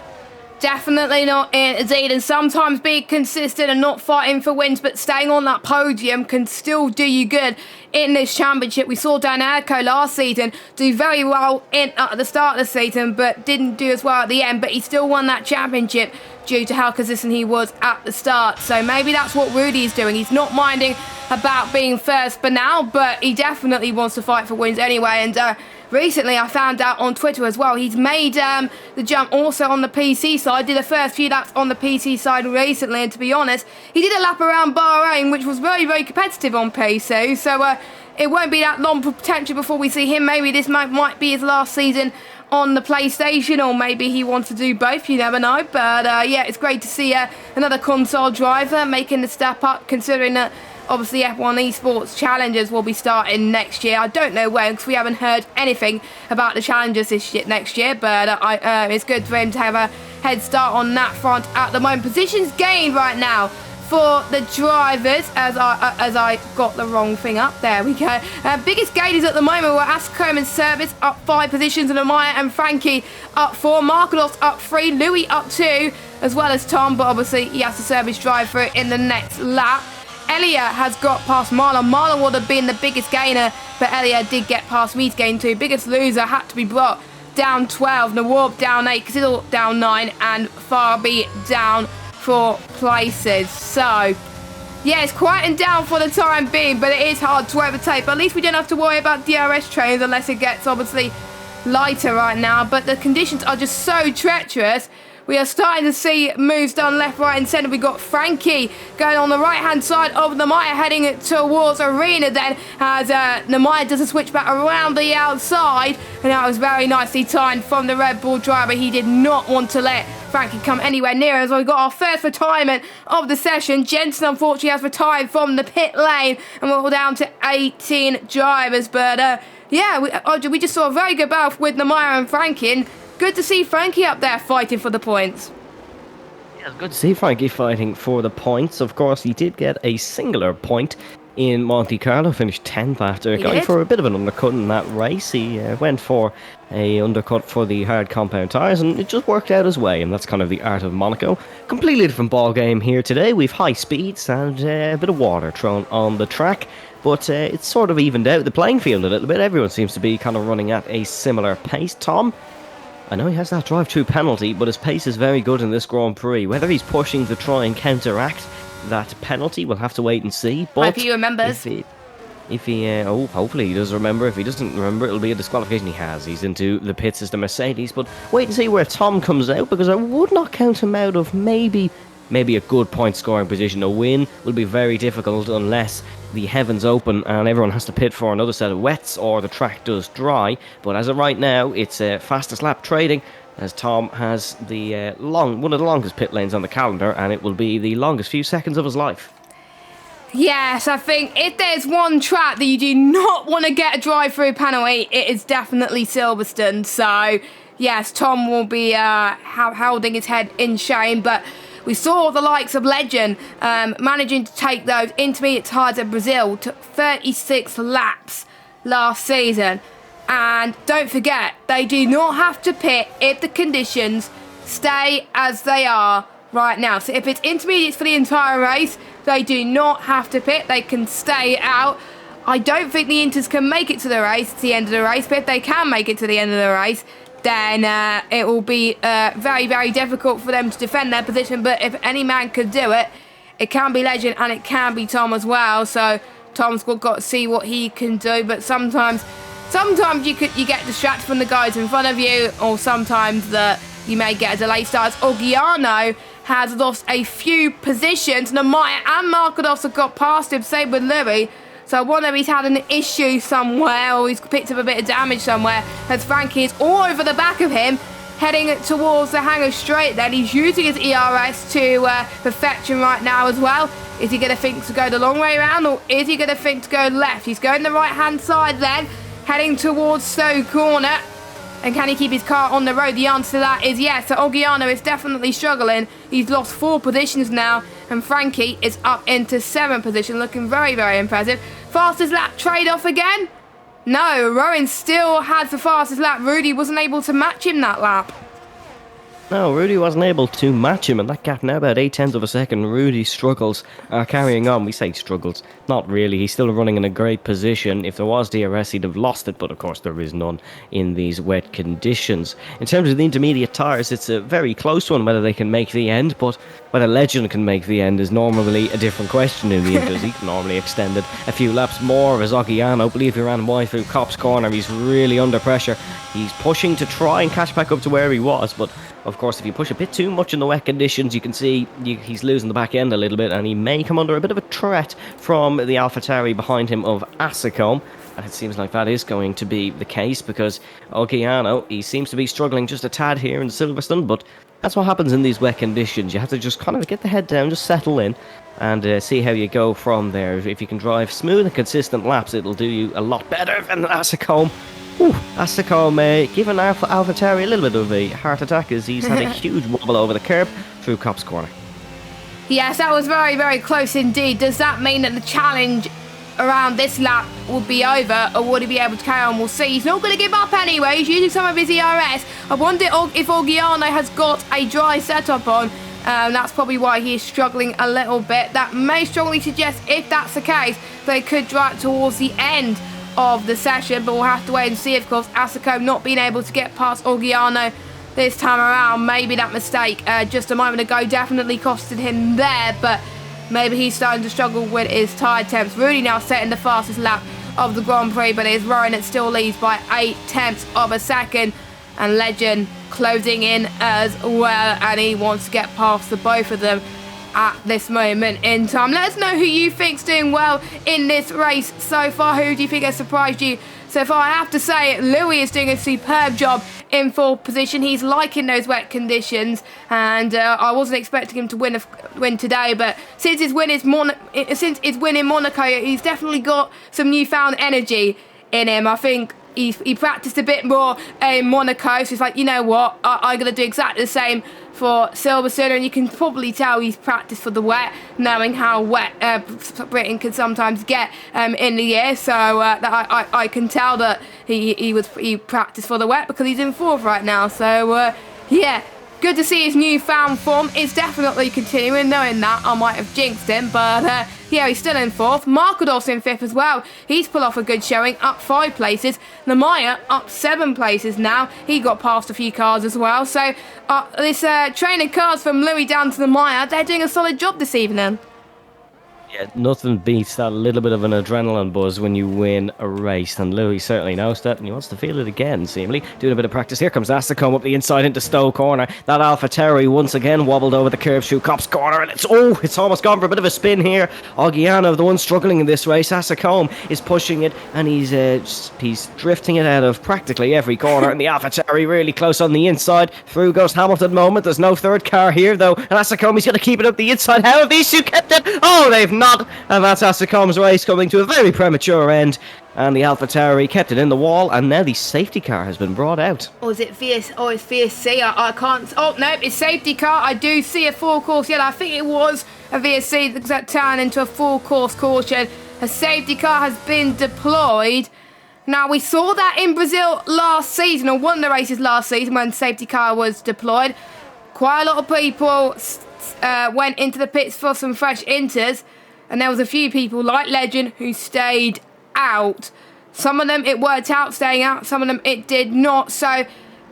Definitely not indeed, and sometimes being consistent and not fighting for wins but staying on that podium can still do you good in this championship. We saw Dan Erko last season do very well at the start of the season but didn't do as well at the end, but he still won that championship due to how consistent he was at the start. So maybe that's what Rudy's doing. He's not minding about being first for now, but he definitely wants to fight for wins anyway. And recently I found out on Twitter as well, he's made the jump also on the PC side. Did the first few laps on the PC side recently, and to be honest, he did a lap around Bahrain, which was very, very competitive on PC. So it won't be that long potential before we see him. Maybe this might be his last season on the PlayStation, or maybe he wants to do both, you never know. But yeah, it's great to see another console driver making the step up, considering that obviously F1 Esports Challengers will be starting next year. I don't know when, because we haven't heard anything about the Challengers next year, but it's good for him to have a head start on that front at the moment. Positions gained right now for the drivers, as I got the wrong thing up. There we go. Biggest gainers at the moment were Ascombe and Service up 5 positions, and Amaya and Frankie up 4. Markelos up 3. Louis up 2, as well as Tom, but obviously he has to serve his drive for it in the next lap. Elia has got past Marlon. Marlon would have been the biggest gainer, but Elia did get past me to gain 2. Biggest loser had to be brought down 12. Nawab down 8. Kaziddle down 9. And Farby down 4 places. So yeah, it's quieting down for the time being, but it is hard to overtake. But at least we don't have to worry about DRS trains unless it gets obviously lighter right now. But the conditions are just so treacherous. We are starting to see moves done left, right and centre. We got Frankie going on the right-hand side of Namaya, heading towards Arena then, as Namaya does a switch back around the outside. And that was very nicely timed from the Red Bull driver. He did not want to let Frankie come anywhere near us. We got our first retirement of the session. Jensen, unfortunately, has retired from the pit lane, and we're all down to 18 drivers. But yeah, we just saw a very good battle with Namaya and Frankie. And good to see Frankie up there fighting for the points. Yeah, it's good to see Frankie fighting for the points. Of course, he did get a singular point in Monte Carlo, finished 10th after going for a bit of an undercut in that race. He went for a undercut for the hard compound tyres, and it just worked out his way, and that's kind of the art of Monaco. Completely different ball game here today. We've high speeds and a bit of water thrown on the track, but it's sort of evened out the playing field a little bit. Everyone seems to be kind of running at a similar pace. Tom, I know he has that drive-through penalty, but his pace is very good in this Grand Prix. Whether he's pushing to try and counteract that penalty, we'll have to wait and see. But hope he remembers. If he hopefully he does remember. If he doesn't remember, it'll be a disqualification. He's into the pits as the Mercedes. But wait and see where Tom comes out, because I would not count him out of maybe a good point scoring position. A win will be very difficult unless the heavens open and everyone has to pit for another set of wets, or the track does dry. But as of right now, it's fastest lap trading, as Tom has the one of the longest pit lanes on the calendar, and it will be the longest few seconds of his life. Yes, I think if there's one track that you do not want to get a drive-through penalty, it is definitely Silverstone. So, yes, Tom will be holding his head in shame, but we saw the likes of Legend managing to take those intermediate tyres in Brazil, took 36 laps last season. And don't forget, they do not have to pit if the conditions stay as they are right now. So if it's intermediates for the entire race, they do not have to pit. They can stay out. I don't think the Inters can make it to the race, to the end of the race, but if they can make it to the end of the race, then it will be very, very difficult for them to defend their position. But if any man could do it, it can be Legend and it can be Tom as well. So Tom's got to see what he can do. But sometimes you get distracted from the guys in front of you, or sometimes you may get a delayed start. Orgiano has lost a few positions. Namaya and Markados have got past him, same with Louis. So I wonder if he's had an issue somewhere, or he's picked up a bit of damage somewhere, as Frankie is all over the back of him, heading towards the Hangar Straight then. He's using his ERS to perfection right now as well. Is he going to think to go the long way around, or is he going to think to go left? He's going the right-hand side then, heading towards Stowe Corner. And can he keep his car on the road? The answer to that is yes. So Orgiano is definitely struggling. He's lost 4 positions now, and Frankie is up into 7th position, looking very, very impressive. Fastest lap trade-off again? No, Rowan still has the fastest lap. Rudy wasn't able to match him that lap. No, Rudy wasn't able to match him, and that gap now about 0.8 of a second. Rudy's struggles are carrying on. We say struggles, not really. He's still running in a great position. If there was DRS, he'd have lost it, but of course there is none in these wet conditions. In terms of the intermediate tyres, it's a very close one whether they can make the end, but whether Legend can make the end is normally a different question in the Inters. He can normally extend it a few laps more, as Orgiano, believe he ran wide through Cop's corner. He's really under pressure. He's pushing to try and catch back up to where he was, but of course, if you push a bit too much in the wet conditions, you can see he's losing the back end a little bit, and he may come under a bit of a threat from the AlphaTauri behind him of Asicom. And it seems like that is going to be the case, because Orgiano, he seems to be struggling just a tad here in Silverstone, but that's what happens in these wet conditions. You have to just kind of get the head down, just settle in, and see how you go from there. If you can drive smooth and consistent laps, it'll do you a lot better than Asicom. Asicom giving AlphaTauri a little bit of a heart attack, as he's had a huge wobble over the curb through Cop's corner. Yes, that was very, very close indeed. Does that mean that the challenge around this lap will be over, or would he be able to carry on? We'll see. He's not going to give up anyway. He's using some of his ERS. I wonder if Orgiano has got a dry setup on. That's probably why he is struggling a little bit. That may strongly suggest, if that's the case, they could drive towards the end of the session, but we'll have to wait and see. Of course, Asicom not being able to get past Orgiano this time around. Maybe that mistake just a moment ago definitely costed him there, but maybe he's starting to struggle with his tyre temps. Rudy now setting the fastest lap of the Grand Prix, but it is Rowan that still leads by 0.8 of a second, and Legend closing in as well, and he wants to get past the both of them at this moment in time. Let us know who you think's doing well in this race so far. Who do you think has surprised you so far? I have to say, Louis is doing a superb job in 4th position. He's liking those wet conditions, and I wasn't expecting him to win today, but since his win in Monaco, he's definitely got some newfound energy in him. I think he practiced a bit more in Monaco, so he's like, you know what, I'm going to do exactly the same for Silverstone, and you can probably tell he's practiced for the wet, knowing how wet Britain can sometimes get in the year. So I can tell that he practiced for the wet because he's in fourth right now. So yeah. Good to see his newfound form is definitely continuing, knowing that I might have jinxed him, but yeah, he's still in fourth. Markadov's in fifth as well. He's pulled off a good showing, up 5 places. Lamaya up 7 places now. He got past a few cars as well. So this train of cars from Louis down to Lamaya, they're doing a solid job this evening. Yeah, nothing beats that little bit of an adrenaline buzz when you win a race, and Louis certainly knows that, and he wants to feel it again, seemingly. Doing a bit of practice. Here comes Asticombe up the inside into Stowe corner. That AlphaTauri once again wobbled over the curve through Copse corner, and it's almost gone for a bit of a spin here. Ogiano, the one struggling in this race. Asticombe is pushing it, and he's drifting it out of practically every corner, and the AlphaTauri really close on the inside. Through goes Hamilton moment. There's no third car here, though, and Asticombe, he's going to keep it up the inside. How have these two kept it? Oh, they've not, and that's Asticombe's race coming to a very premature end, and the AlphaTauri kept it in the wall, and now the safety car has been brought out. Or is it VS? Oh, it's VSC. I can't. Oh no, it's safety car. I do see a full course yellow. I think it was a VSC that turned into a full course caution. A safety car has been deployed. Now, we saw that in Brazil last season, or one of the races last season, when safety car was deployed. Quite a lot of people went into the pits for some fresh inters, and there was a few people like Legend who stayed out. Some of them it worked out staying out, some of them it did not. So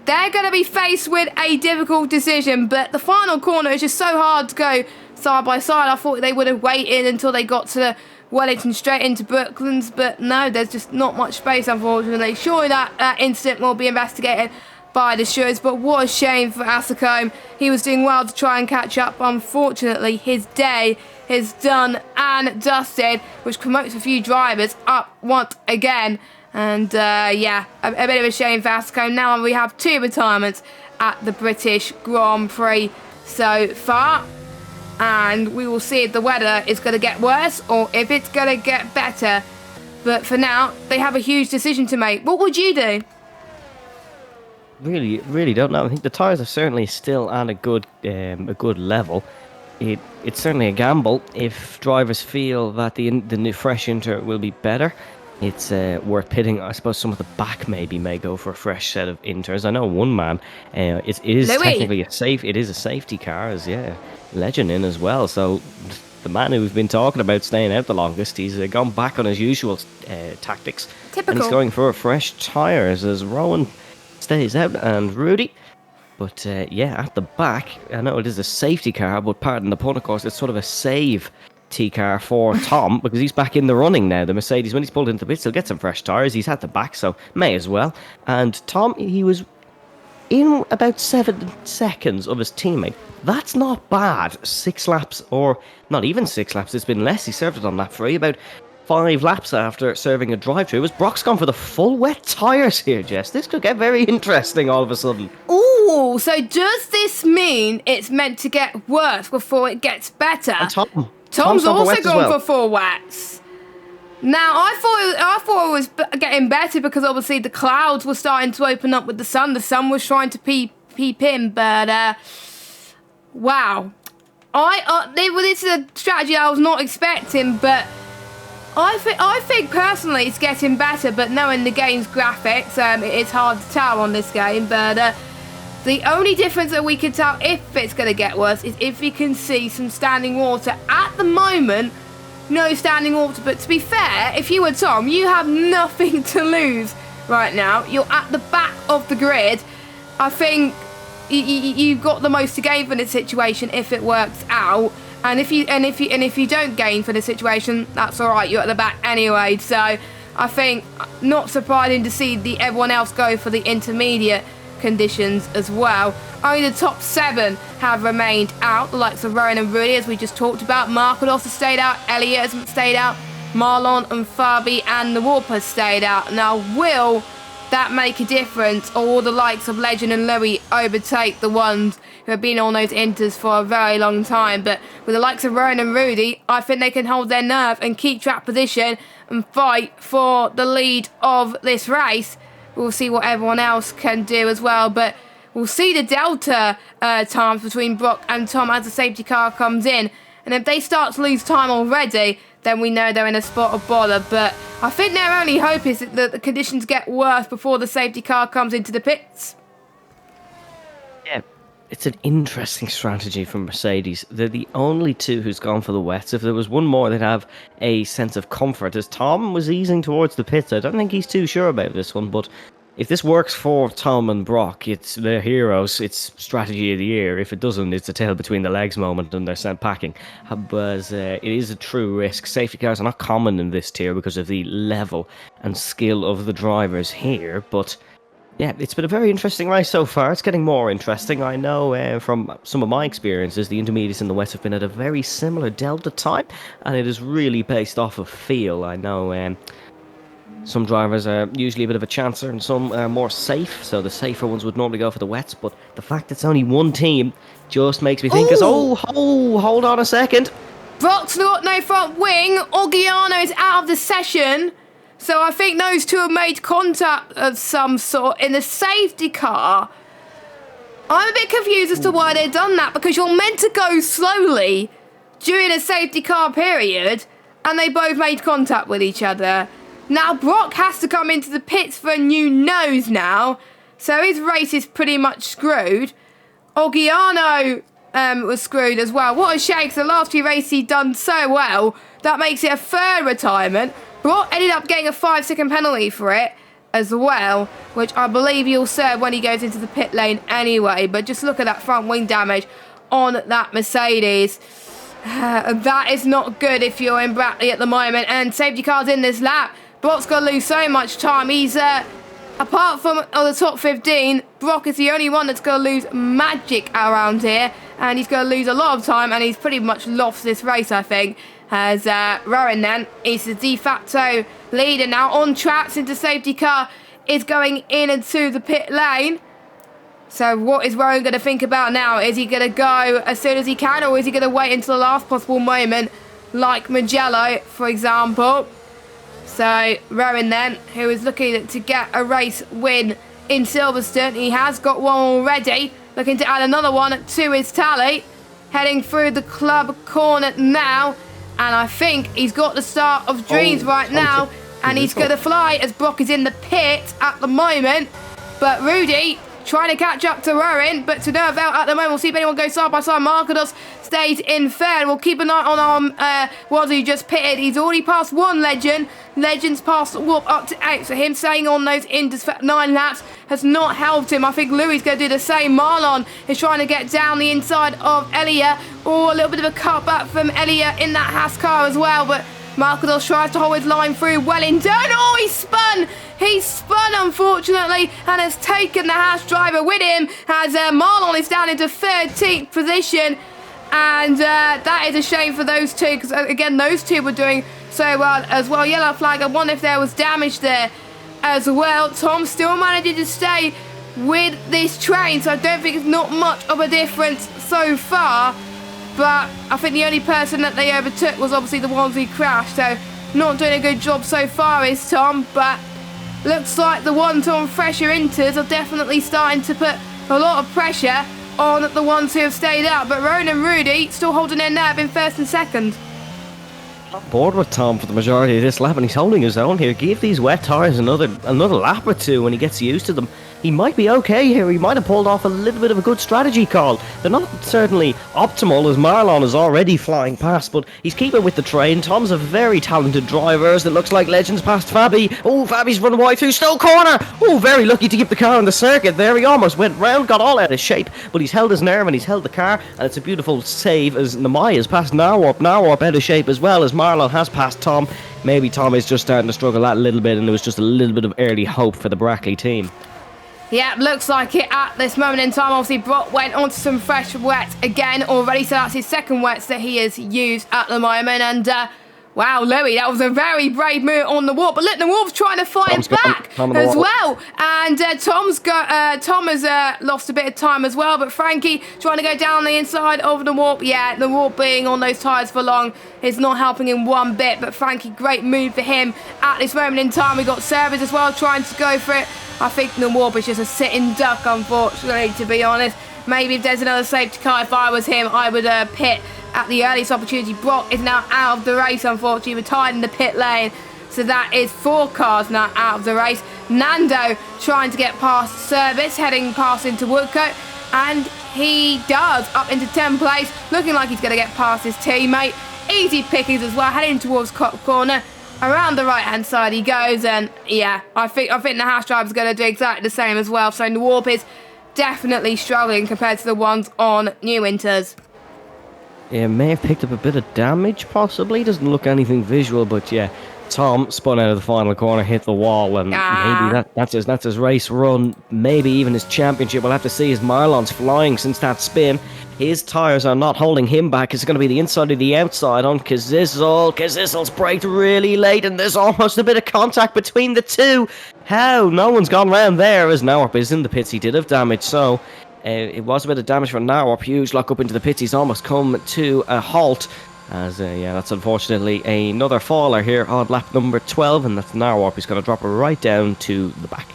they're going to be faced with a difficult decision, but the final corner is just so hard to go side by side. I thought they would have waited until they got to Wellington straight into Brooklands, but no, there's just not much space, unfortunately. Surely that incident will be investigated by the stewards, but what a shame for Asticombe. He was doing well to try and catch up. Unfortunately, his day is done and dusted, which promotes a few drivers up once again. And yeah, a bit of a shame for Asticombe. Now we have 2 retirements at the British Grand Prix so far, and we will see if the weather is going to get worse or if it's going to get better. But for now, they have a huge decision to make. What would you do? Really don't know. I think the tyres are certainly still at a good level. It's certainly a gamble. If drivers feel that the new fresh inter will be better, it's worth pitting. I suppose some of the back may go for a fresh set of inters. I know one man. It is Louis. Technically it is a safety car, as Legend in as well. So the man who we've been talking about staying out the longest, he's gone back on his usual tactics. Typical. And he's going for a fresh tyres as Rowan stays out and Rudy. But yeah, at the back, I know it is a safety car, but pardon the pun, of course, it's sort of a save car for Tom, because he's back in the running now. The Mercedes, when he's pulled into the pits, he'll get some fresh tyres. He's at the back, so may as well. And Tom, he was in about 7 seconds of his teammate. That's not bad. 6 laps, or not even 6 laps, it's been less. He served it on lap 3, about 5 laps after serving a drive-through. Was Brock's gone for the full wet tyres here, Jess? This could get very interesting all of a sudden. Ooh, so does this mean it's meant to get worse before it gets better? And Tom's also gone for 4 wets. Now, I thought it was getting better because obviously the clouds were starting to open up with the sun. The sun was trying to peep in, but wow. This is a strategy I was not expecting, but I think personally it's getting better, but knowing the game's graphics, it's hard to tell on this game. But the only difference that we can tell if it's going to get worse is if we can see some standing water. At the moment, no standing water, but to be fair, if you were Tom, you have nothing to lose right now. You're at the back of the grid. I think you've got the most to gain from this situation if it works out. And if you don't gain for the situation, that's all right. You're at the back anyway. So I think not surprising to see everyone else go for the intermediate conditions as well. Only the top 7 have remained out. The likes of Rowan and Rudy, as we just talked about. Markadov has stayed out. Elliott has stayed out. Marlon and Fabi and the Warp has stayed out. Now, will that make a difference, or will the likes of Legend and Louis overtake the ones who have been on those inters for a very long time? But with the likes of Rowan and Rudy, I think they can hold their nerve and keep track position and fight for the lead of this race. We'll see what everyone else can do as well, but we'll see the delta times between Brock and Tom as the safety car comes in. And if they start to lose time already, then we know they're in a spot of bother. But I think their only hope is that the conditions get worse before the safety car comes into the pits. Yeah, it's an interesting strategy from Mercedes. They're the only two who's gone for the wets. If there was one more, they'd have a sense of comfort. As Tom was easing towards the pits, I don't think he's too sure about this one, but if this works for Tom and Brock, it's their heroes. It's strategy of the year. If it doesn't, it's a tail between the legs moment and they're sent packing. But it is a true risk. Safety cars are not common in this tier because of the level and skill of the drivers here. But yeah, it's been a very interesting race so far. It's getting more interesting. I know from some of my experiences, the intermediates in the West have been at a very similar delta time, and it is really based off of feel. I know some drivers are usually a bit of a chancer and some are more safe, so the safer ones would normally go for the wets, but the fact it's only one team just makes me think, hold on a second. Brock's got no front wing, Orgiano is out of the session, so I think those two have made contact of some sort in the safety car. I'm a bit confused as to why they've done that, because you're meant to go slowly during a safety car period, and they both made contact with each other. Now, Brock has to come into the pits for a new nose now, so his race is pretty much screwed. Orgiano was screwed as well. What a shame, because the last few races he'd done so well. That makes it a third retirement. Brock ended up getting a 5-second penalty for it as well, which I believe he'll serve when he goes into the pit lane anyway. But just look at that front wing damage on that Mercedes. That is not good if you're in Brackley at the moment. And safety car's in this lap. Brock's going to lose so much time. He's, apart from the top 15, Brock is the only one that's going to lose magic around here. And he's going to lose a lot of time, and he's pretty much lost this race, I think. As Rowan then is the de facto leader now on tracks into safety car, is going in into the pit lane. So what is Rowan going to think about now? Is he going to go as soon as he can, or is he going to wait until the last possible moment, like Mugello, for example? So Rowan then, who is looking to get a race win in Silverstone. He has got one already, looking to add another one to his tally. Heading through the club corner now, and I think he's got the start of dreams right now, and he's going to fly as Brock is in the pit at the moment. But Rudy trying to catch up to Rowan, but to no avail at the moment. We'll see if anyone goes side by side. Marcos stays in third. We'll keep an eye on our ones who just pitted. He's already passed one Legend. Legend's passed Warp up to 8. So him staying on those into 9 laps has not helped him. I think Louis going to do the same. Marlon is trying to get down the inside of Elia. Oh, a little bit of a cutback from Elia in that Haas car as well, but Marcos tries to hold his line through Wellington. Oh, he spun! He spun, unfortunately, and has taken the Haas driver with him as Marlon is down into 13th position. And that is a shame for those two, because, again, those two were doing so well as well. Yellow flag. I wonder if there was damage there as well. Tom still managing to stay with this train, so I don't think it's not much of a difference so far. But I think the only person that they overtook was obviously the ones who crashed. So not doing a good job so far is Tom. But looks like the ones on fresher inters are definitely starting to put a lot of pressure on the ones who have stayed out. But Rowan and Rudy still holding their nerve in first and second. On board with Tom for the majority of this lap, and he's holding his own here. Give these wet tyres another lap or two when he gets used to them. He might be okay here. He might have pulled off a little bit of a good strategy call. They're not certainly optimal, as Marlon is already flying past, but he's keeping with the train. Tom's a very talented driver, as it looks like Legend's past Fabi. Oh, Fabi's running wide through Stowe corner. Oh, very lucky to keep the car on the circuit there. He almost went round, got all out of shape, but he's held his nerve and he's held the car, and it's a beautiful save as Namaya's passed Narwarp out of shape as well, as Marlon has passed Tom. Maybe Tom is just starting to struggle that little bit, and there was just a little bit of early hope for the Brackley team. Yeah, looks like it at this moment in time. Obviously, Brock went onto some fresh wet again already, so that's his second wets that he has used at the moment. And Wow, Louis, that was a very brave move on the warp. But look, the warp's trying to fight back as well. And Tom has lost a bit of time as well. But Frankie trying to go down the inside of the warp. Yeah, the warp being on those tyres for long is not helping him one bit. But Frankie, great move for him at this moment in time. We got Service as well trying to go for it. I think the warp is just a sitting duck, unfortunately, to be honest. Maybe if there's another safety car, if I was him, I would pit at the earliest opportunity. Brock is now out of the race, unfortunately, retired in the pit lane. So that is 4 cars now out of the race. Nando trying to get past Service, heading past into Woodcote. And he does, up into 10th place, looking like he's going to get past his teammate. Easy pickings as well, heading towards Cop Corner. Around the right-hand side he goes, and yeah, I think the Haas driver's going to do exactly the same as well. So the warp is definitely struggling compared to the ones on New Inters. Yeah, may have picked up a bit of damage, possibly. Doesn't look anything visual, but yeah, Tom spun out of the final corner, hit the wall, and maybe that's his race run. Maybe even his championship. We'll have to see. His Marlon's flying since that spin. His tyres are not holding him back. It's going to be the inside of the outside on Kazizzle. Kazizzle's braked really late, and there's almost a bit of contact between the two. How? No one's gone round there, as Narwarp is in the pits. He did have damage, so it was a bit of damage for Narwarp. Huge lock up into the pits. He's almost come to a halt. As, yeah, that's unfortunately another faller here on lap number 12, and that's Narwarp. He's going to drop right down to the back.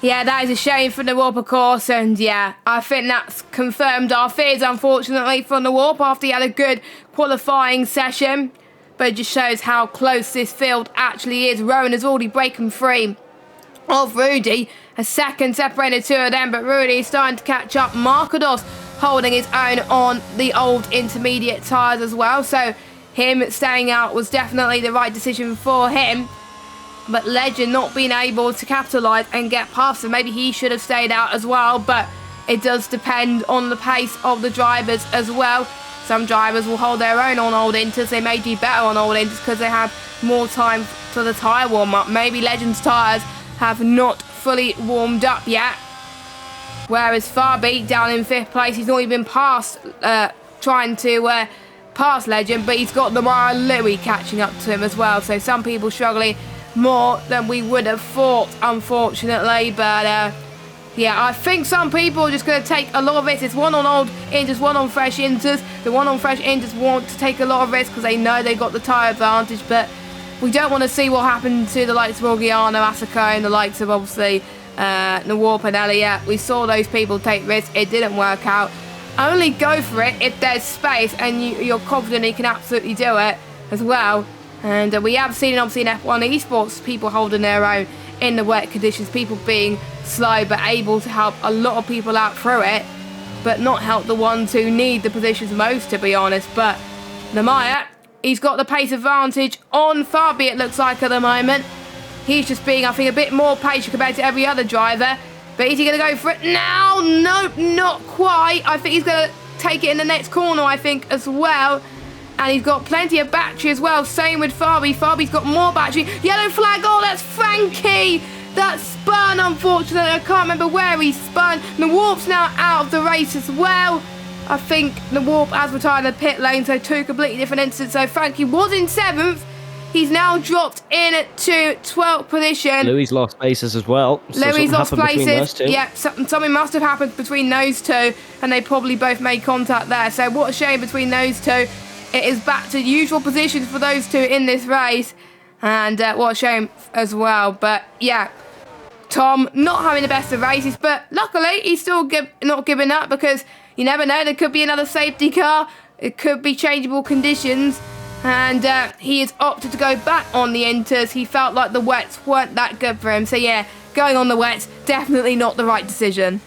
Yeah, that is a shame for the Warp, of course, and yeah, I think that's confirmed our fears, unfortunately, from the Warp after he had a good qualifying session. But it just shows how close this field actually is. Rowan has already broken free of Rudy. A second separated 2 of them, but Rudy is starting to catch up. Markados holding his own on the old intermediate tyres as well. So him staying out was definitely the right decision for him. But Legend not being able to capitalise and get past him. Maybe he should have stayed out as well. But it does depend on the pace of the drivers as well. Some drivers will hold their own on old inters. They may do better on old inters because they have more time for the tyre warm-up. Maybe Legend's tyres have not fully warmed up yet. Whereas Farby down in 5th place, he's not even past trying to pass Legend, but he's got the Lamar Louis catching up to him as well. So some people struggling more than we would have thought, unfortunately. But yeah, I think some people are just going to take a lot of risks. It's one on old inters, one on fresh inters. The one on fresh inters want to take a lot of risks because they know they got the tyre advantage, but we don't want to see what happened to the likes of Orgiano, Asako, and the likes of, obviously, Nawarp and Elliott. We saw those people take risks. It didn't work out. Only go for it if there's space and you're confident you can absolutely do it as well. And we have seen, obviously, in F1 esports, people holding their own in the wet conditions, people being slow but able to help a lot of people out through it, but not help the ones who need the positions most, to be honest. But Namaya, he's got the pace advantage on Farby, it looks like, at the moment. He's just being, I think, a bit more patient compared to every other driver. But is he going to go for it now? Nope, not quite. I think he's going to take it in the next corner, I think, as well. And he's got plenty of battery as well. Same with Farby. Farby's got more battery. Yellow flag. Oh, that's Frankie. That spun, unfortunately. I can't remember where he spun. The Warp's now out of the race as well. I think the Warp has retired in the pit lane, so 2 completely different incidents. So Frankie was in 7th. He's now dropped in to 12th position. Louis lost places as well. So Louis lost places. Yeah, something must have happened between those two, and they probably both made contact there. So what a shame between those two. It is back to usual positions for those two in this race, and what a shame as well. But yeah, Tom not having the best of races, but luckily he's still not giving up, because you never know, there could be another safety car. It could be changeable conditions. And he has opted to go back on the inters. He felt like the wets weren't that good for him. So yeah, going on the wets, definitely not the right decision.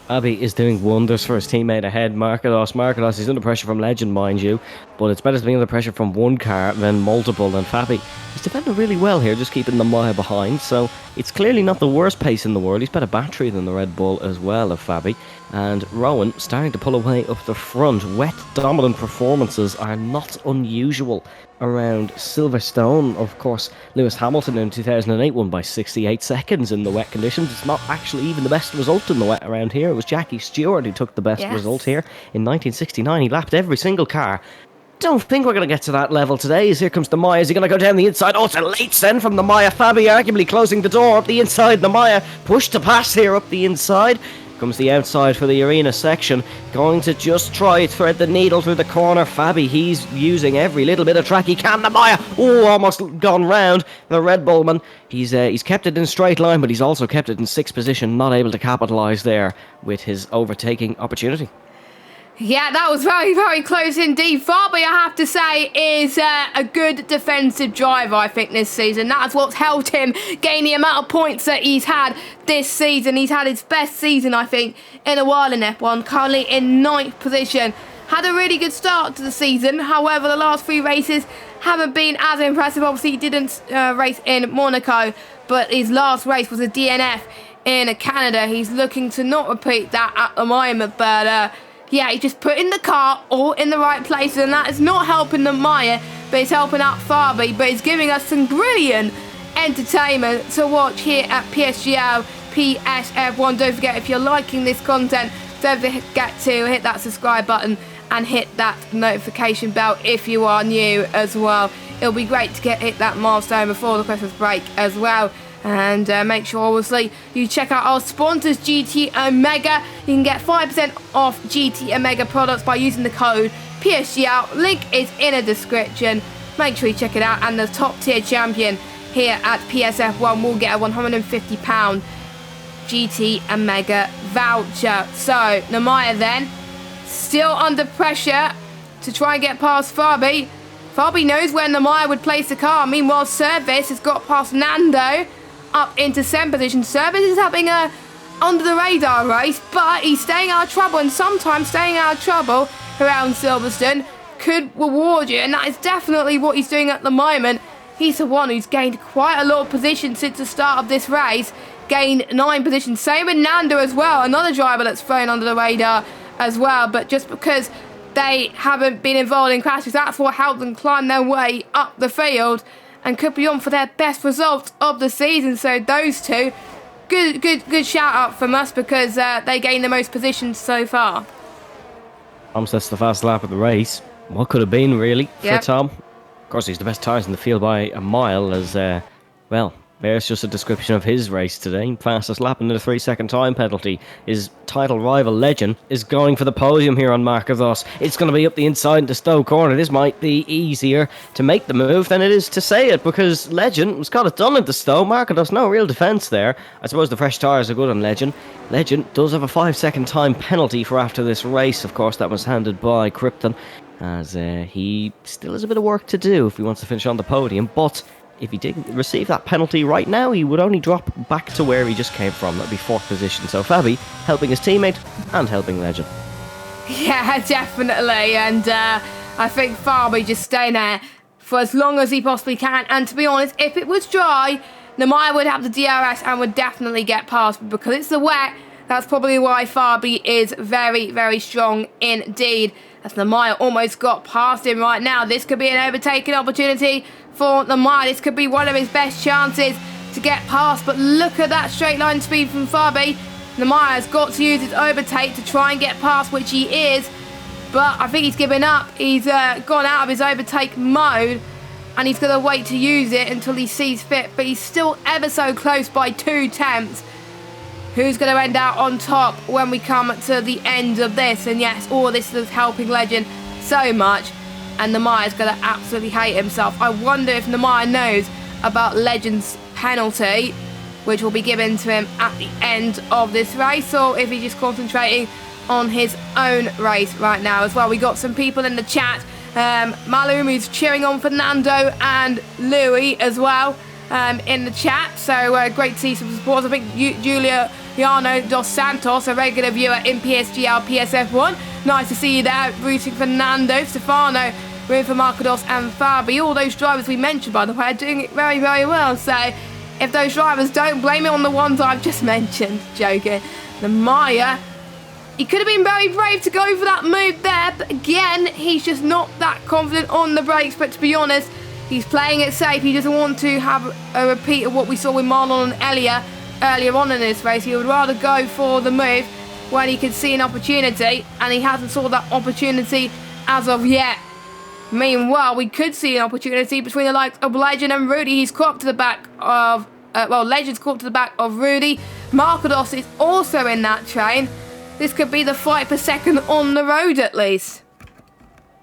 Abby is doing wonders for his teammate ahead, Markados. Markados is under pressure from Legend, mind you, but it's better to be under pressure from one car than multiple. And Fabi is defending really well here, just keeping the mile behind. So it's clearly not the worst pace in the world. He's better battery than the Red Bull as well of Fabi. And Rowan starting to pull away up the front. Wet dominant performances are not unusual around Silverstone. Of course, Lewis Hamilton in 2008 won by 68 seconds in the wet conditions. It's not actually even the best result in the wet around here. It was Jackie Stewart who took the best result here in 1969. He lapped every single car don't think we're going to get to that level today. As here comes the Maya. Is he going to go down the inside? Oh, it's a late send from the Maya. Fabi arguably closing the door up the inside. The Maya push to pass here up the inside. Comes the outside for the arena section. Going to just try thread the needle through the corner. Fabi, he's using every little bit of track he can. The Maya, almost gone round. The Red Bull man, he's kept it in straight line, but he's also kept it in sixth position. Not able to capitalise there with his overtaking opportunity. Yeah, that was very, very close indeed. Fabi, I have to say, is a good defensive driver, I think, this season. That's what's helped him gain the amount of points that he's had this season. He's had his best season, I think, in a while in F1. Currently in 9th position. Had a really good start to the season. However, the last 3 races haven't been as impressive. Obviously, he didn't race in Monaco, but his last race was a DNF in Canada. He's looking to not repeat that at the moment, but... yeah, he's just putting the car all in the right places, and that is not helping the Maya, but it's helping out Fabi, but it's giving us some brilliant entertainment to watch here at PSGL PSF1. Don't forget, if you're liking this content, don't forget to hit that subscribe button and hit that notification bell if you are new as well. It'll be great to hit that milestone before the Christmas break as well. And make sure, obviously, you check out our sponsors, GT Omega. You can get 5% off GT Omega products by using the code PSGL. Link is in the description. Make sure you check it out. And the top tier champion here at PSF1 will get a £150 GT Omega voucher. So, Namaya then, still under pressure to try and get past Fabi. Fabi knows where Namaya would place the car. Meanwhile, Service has got past Nando up into 7th position. Service is having a under the radar race, but he's staying out of trouble, and sometimes staying out of trouble around Silverstone could reward you, and that is definitely what he's doing at the moment. He's the one who's gained quite a lot of position since the start of this race, gained 9 positions. Same with Nando as well, another driver that's thrown under the radar as well, but just because they haven't been involved in crashes, that's what helped them climb their way up the field and could be on for their best results of the season. So those two, good shout out from us, because they gained the most positions so far. Tom sets the fast lap of the race. What could have been, really, for Tom? Of course, he's the best tyres in the field by a mile, as, well, there's just a description of his race today. Fastest lap under the 3-second time penalty. His title rival, Legend, is going for the podium here on Markarthos. It's going to be up the inside into Stowe corner. This might be easier to make the move than it is to say it, because Legend was got it done into Stowe. Markarthos, no real defence there. I suppose the fresh tyres are good on Legend. Legend does have a 5-second time penalty for after this race. Of course, that was handed by Krypton, as he still has a bit of work to do if he wants to finish on the podium, but if he didn't receive that penalty right now, he would only drop back to where he just came from. That'd be 4th position. So Fabi helping his teammate and helping Legend. Yeah, definitely. And I think Fabi just staying there for as long as he possibly can. And to be honest, if it was dry, Namaya would have the DRS and would definitely get past. But because it's the wet, that's probably why Fabi is very, very strong indeed. As Namaya almost got past him right now. This could be an overtaking opportunity for Namaya. This could be one of his best chances to get past. But look at that straight line speed from Fabi. Namaya has got to use his overtake to try and get past, which he is. But I think he's given up. He's gone out of his overtake mode, and he's going to wait to use it until he sees fit. But he's still ever so close by 2 tenths. Who's going to end out on top when we come to the end of this? And yes, all this is helping Legend so much. And Namaya's going to absolutely hate himself. I wonder if Namaya knows about Legend's penalty, which will be given to him at the end of this race, or if he's just concentrating on his own race right now as well. We got some people in the chat. Malum, who's cheering on Fernando, and Louis as well in the chat. So great to see some support. I think Juliano Dos Santos, a regular viewer in PSGL PSF1. Nice to see you there, rooting for Nando, Stefano, rooting for Markarthos and Fabi. All those drivers we mentioned, by the way, are doing it very, very well. So if those drivers don't, blame it on the ones I've just mentioned. Joking. The Maya, he could have been very brave to go for that move there, but again, he's just not that confident on the brakes. But to be honest, he's playing it safe. He doesn't want to have a repeat of what we saw with Marlon and Elia earlier on in this race. He would rather go for the move when he could see an opportunity, and he hasn't saw that opportunity as of yet. Meanwhile, we could see an opportunity between the likes of Legend and Rudy. He's caught to the back of... Legend's caught to the back of Rudy. Markados is also in that train. This could be the fight per second on the road, at least.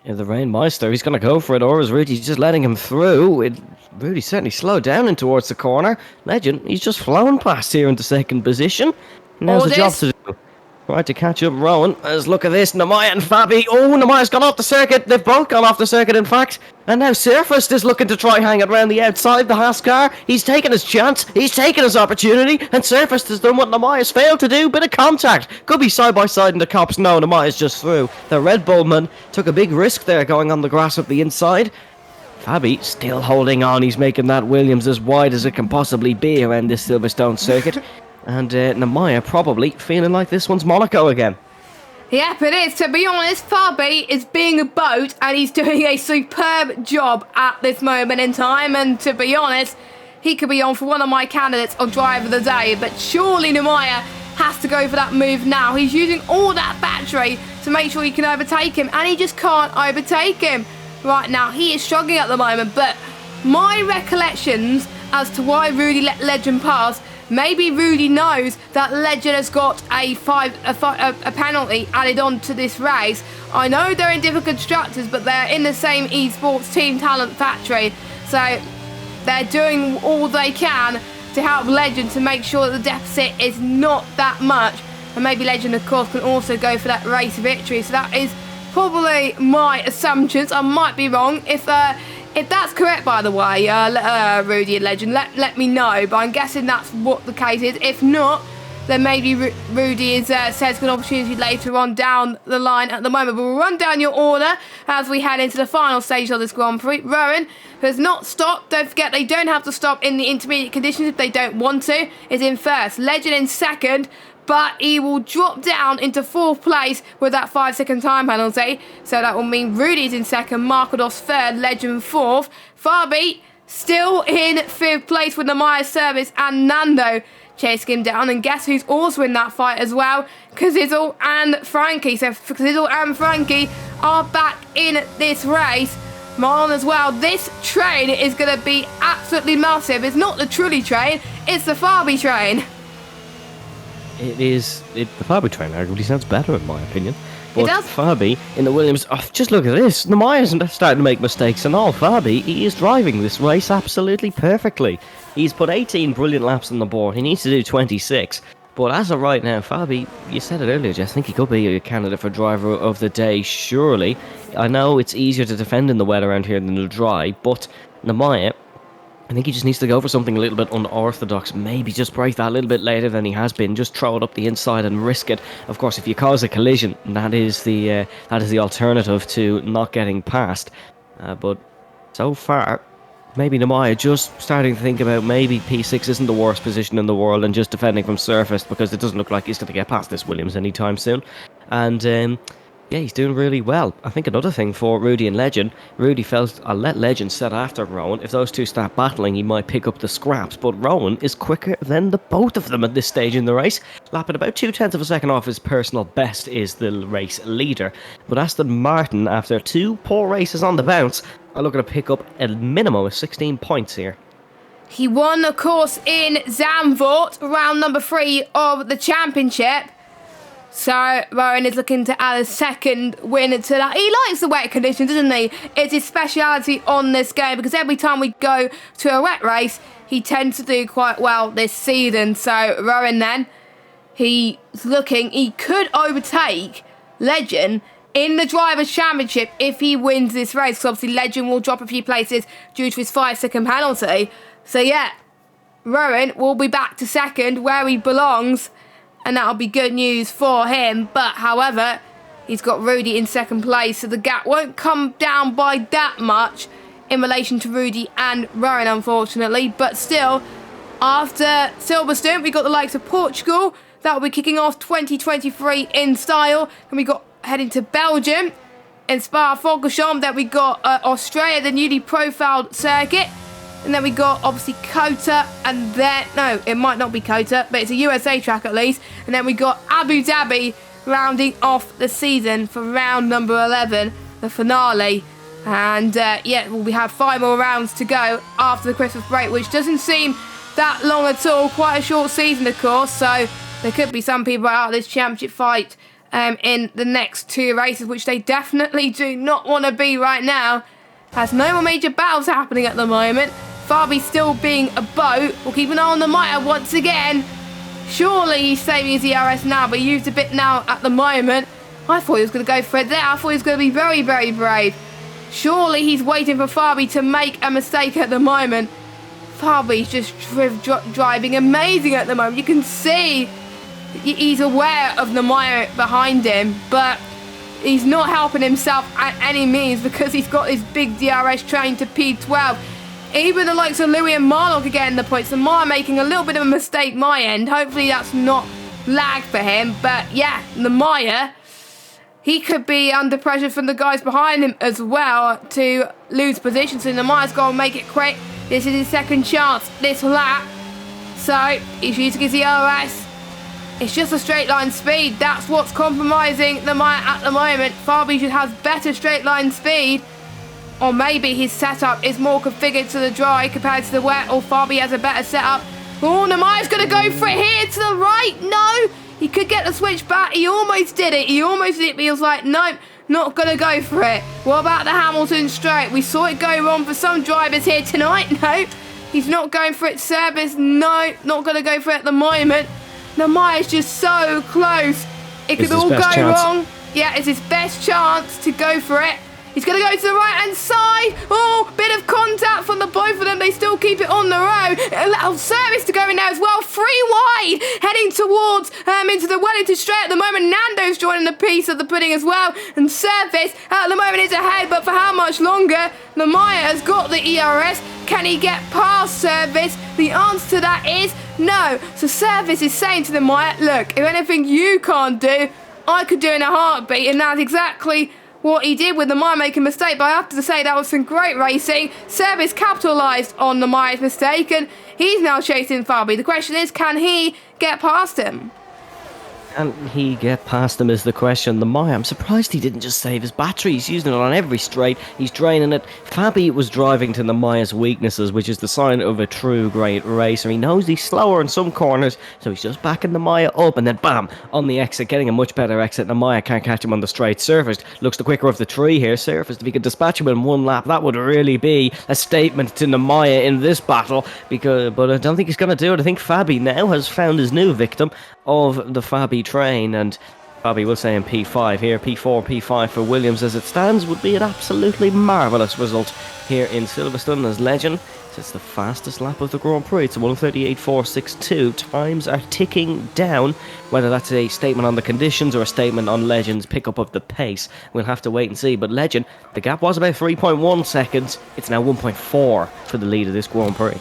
Yeah, the Rainmeister, he's going to go for it, or is Rudy just letting him through? Rudy certainly slowed down in towards the corner. Legend, he's just flown past here into second position. Now's the job to do. Right to catch up Rowan. Let's look at this. Namaya and Fabi. Oh, Namaya's gone off the circuit. They've both gone off the circuit, in fact. And now Surfaced is looking to try hang it around the outside. The Haas car. He's taken his chance. He's taken his opportunity. And Surfaced has done what Namaya's failed to do. Bit of contact. Could be side by side in the cops. No, Namaya's just through. The Red Bull man took a big risk there going on the grass up the inside. Fabi still holding on. He's making that Williams as wide as it can possibly be around this Silverstone circuit. And Namaya probably feeling like this one's Monaco again. Yep, it is. To be honest, Fabi is being a boat and he's doing a superb job at this moment in time. And to be honest, he could be on for one of my candidates on Driver of the Day. But surely Namaya has to go for that move now. He's using all that battery to make sure he can overtake him. And he just can't overtake him. Right now, he is struggling at the moment. But my recollections as to why Rudy let Legend pass... Maybe Rudy knows that Legend has got a penalty added on to this race. I know they're in different constructors, but they're in the same esports team talent factory. So they're doing all they can to help Legend to make sure that the deficit is not that much. And maybe Legend, of course, can also go for that race victory. So that is probably my assumptions. I might be wrong. If that's correct, by the way, Rudy and Legend, let me know. But I'm guessing that's what the case is. If not, then maybe Rudy says an opportunity later on down the line at the moment. But we'll run down your order as we head into the final stage of this Grand Prix. Rowan has not stopped. Don't forget, they don't have to stop in the intermediate conditions if they don't want to. Is in first. Legend in second. But he will drop down into fourth place with that 5-second time penalty. So that will mean Rudy's in second, Markados third, Legend fourth. Fabi still in fifth place with Namaya's service and Nando chasing him down. And guess who's also in that fight as well? Kazizzle and Frankie. So Kazizzle and Frankie are back in this race. Marlon as well. This train is going to be absolutely massive. It's not the Trulli train, it's the Fabi train. The Fabi train arguably sounds better in my opinion. But It does. Fabi in the Williams, just look at this. Namaya's starting to make mistakes and all. Fabi, he is driving this race absolutely perfectly. He's put 18 brilliant laps on the board. He needs to do 26. But as of right now, Fabi, you said it earlier, Jess, I think he could be a candidate for driver of the day, surely. I know it's easier to defend in the wet around here than the dry, but Namaya, I think he just needs to go for something a little bit unorthodox. Maybe just break that a little bit later than he has been. Just throw it up the inside and risk it. Of course, if you cause a collision, that is the alternative to not getting past. But so far, maybe Namaya just starting to think about maybe P6 isn't the worst position in the world and just defending from surface, because it doesn't look like he's going to get past this Williams anytime soon. And yeah, he's doing really well. I think another thing for Rudy and Legend, Rudy felt, I'll let Legend set after Rowan. If those two start battling, he might pick up the scraps. But Rowan is quicker than the both of them at this stage in the race. Lapping about 0.2 of a second off his personal best is the race leader. But Aston Martin, after 2 poor races on the bounce, are looking to pick up a minimum of 16 points here. He won, of course, in Zandvoort, round number 3 of the championship. So Rowan is looking to add a second win to that. He likes the wet conditions, doesn't he? It's his speciality on this game, because every time we go to a wet race, he tends to do quite well this season. So Rowan then, he could overtake Legend in the Drivers' Championship if he wins this race. Because obviously Legend will drop a few places due to his 5-second penalty. So yeah, Rowan will be back to second where he belongs. And that'll be good news for him. But, however, he's got Rudy in second place, so the gap won't come down by that much in relation to Rudy and Rowan, unfortunately. But still, after Silverstone, we got the likes of Portugal. That'll be kicking off 2023 in style. And we got heading to Belgium in Spa-Francorchamps. Then we got Australia, the newly profiled circuit. And then we got, obviously, Kota, and then... No, it might not be Kota, but it's a USA track at least. And then we got Abu Dhabi rounding off the season for round number 11, the finale And yeah, well, we have 5 more rounds to go after the Christmas break, which doesn't seem that long at all. Quite a short season, of course, so there could be some people out of this championship fight in the next 2 races, which they definitely do not want to be right now. Has no more major battles happening at the moment. Fabi still being a boat. We'll keep an eye on the Mitre once again. Surely he's saving his ERS now, but he used a bit now at the moment. I thought he was going to go for it there. I thought he was going to be very, very brave. Surely he's waiting for Fabi to make a mistake at the moment. Fabi's just driving amazing at the moment. You can see he's aware of the Mire behind him, but he's not helping himself at any means because he's got this big DRS train to P12. Even the likes of Louis and Marlon could get in the points. And Mire making a little bit of a mistake my end. Hopefully that's not lag for him. But yeah, the Mire, he could be under pressure from the guys behind him as well to lose position. So the Mire's got to make it quick. This is his second chance this lap. So he's using his ERS. It's just a straight line speed. That's what's compromising the Mire at the moment. Fabi should have better straight line speed. Or maybe his setup is more configured to the dry compared to the wet. Or Fabi has a better setup. Oh, the Mire's going to go for it here to the right. No, he could get the switch back. He almost did it. But he was like, nope, not going to go for it. What about the Hamilton straight? We saw it go wrong for some drivers here tonight. No, he's not going for it. Service, no, not going to go for it at the moment. The Mire's just so close. It could all go wrong. Yeah, it's his best chance to go for it. He's going to go to the right-hand side. Oh, bit of contact from the both of them. They still keep it on the road. Allow Service to go in there as well. 3 wide. Heading towards into the Wellington straight at the moment. Nando's joining the piece of the pudding as well. And Service at the moment is ahead. But for how much longer? The Mire has got the ERS. Can he get past Service? The answer to that is no. So Service is saying to the Mire, look, if anything you can't do, I could do in a heartbeat. And that's exactly what he did with the Mire making a mistake. But I have to say that was some great racing. Service capitalised on the Mire's mistake and he's now chasing Fabi. The question is, can he get past him? Can he get past him is the question. The Mire, I'm surprised he didn't just save his battery. He's using it on every straight. He's draining it. Fabi was driving to the Mire's weaknesses, which is the sign of a true great racer. He knows he's slower in some corners, so he's just backing the Mire up and then bam, on the exit, getting a much better exit. The Mire can't catch him on the straight. Surface looks the quicker of the three here. Surface, if he could dispatch him in 1 lap, that would really be a statement to the Mire in this battle. But I don't think he's going to do it. I think Fabi now has found his new victim of the Fabi train, and Fabi will say in P5 here. P4, P5 for Williams as it stands would be an absolutely marvellous result here in Silverstone as Legend sets the fastest lap of the Grand Prix. It's a 1:38.462. Times are ticking down. Whether that's a statement on the conditions or a statement on Legend's pickup of the pace, we'll have to wait and see. But Legend, the gap was about 3.1 seconds. It's now 1.4 for the lead of this Grand Prix.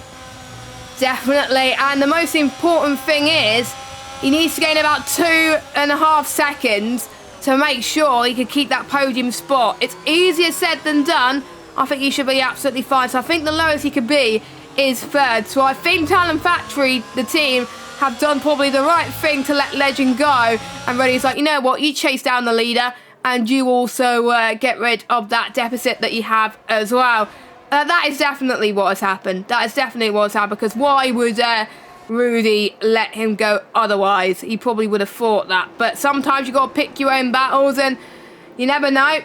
Definitely, and the most important thing is he needs to gain about 2.5 seconds to make sure he can keep that podium spot. It's easier said than done. I think he should be absolutely fine. So I think the lowest he could be is 3rd. So I think Talent Factory, the team, have done probably the right thing to let Legend go. And Reddy's like, you know what, you chase down the leader and you also get rid of that deficit that you have as well. That is definitely what has happened. That is definitely what has happened, because why would Rudy let him go otherwise? He probably would have thought that. But sometimes you got to pick your own battles, and you never know.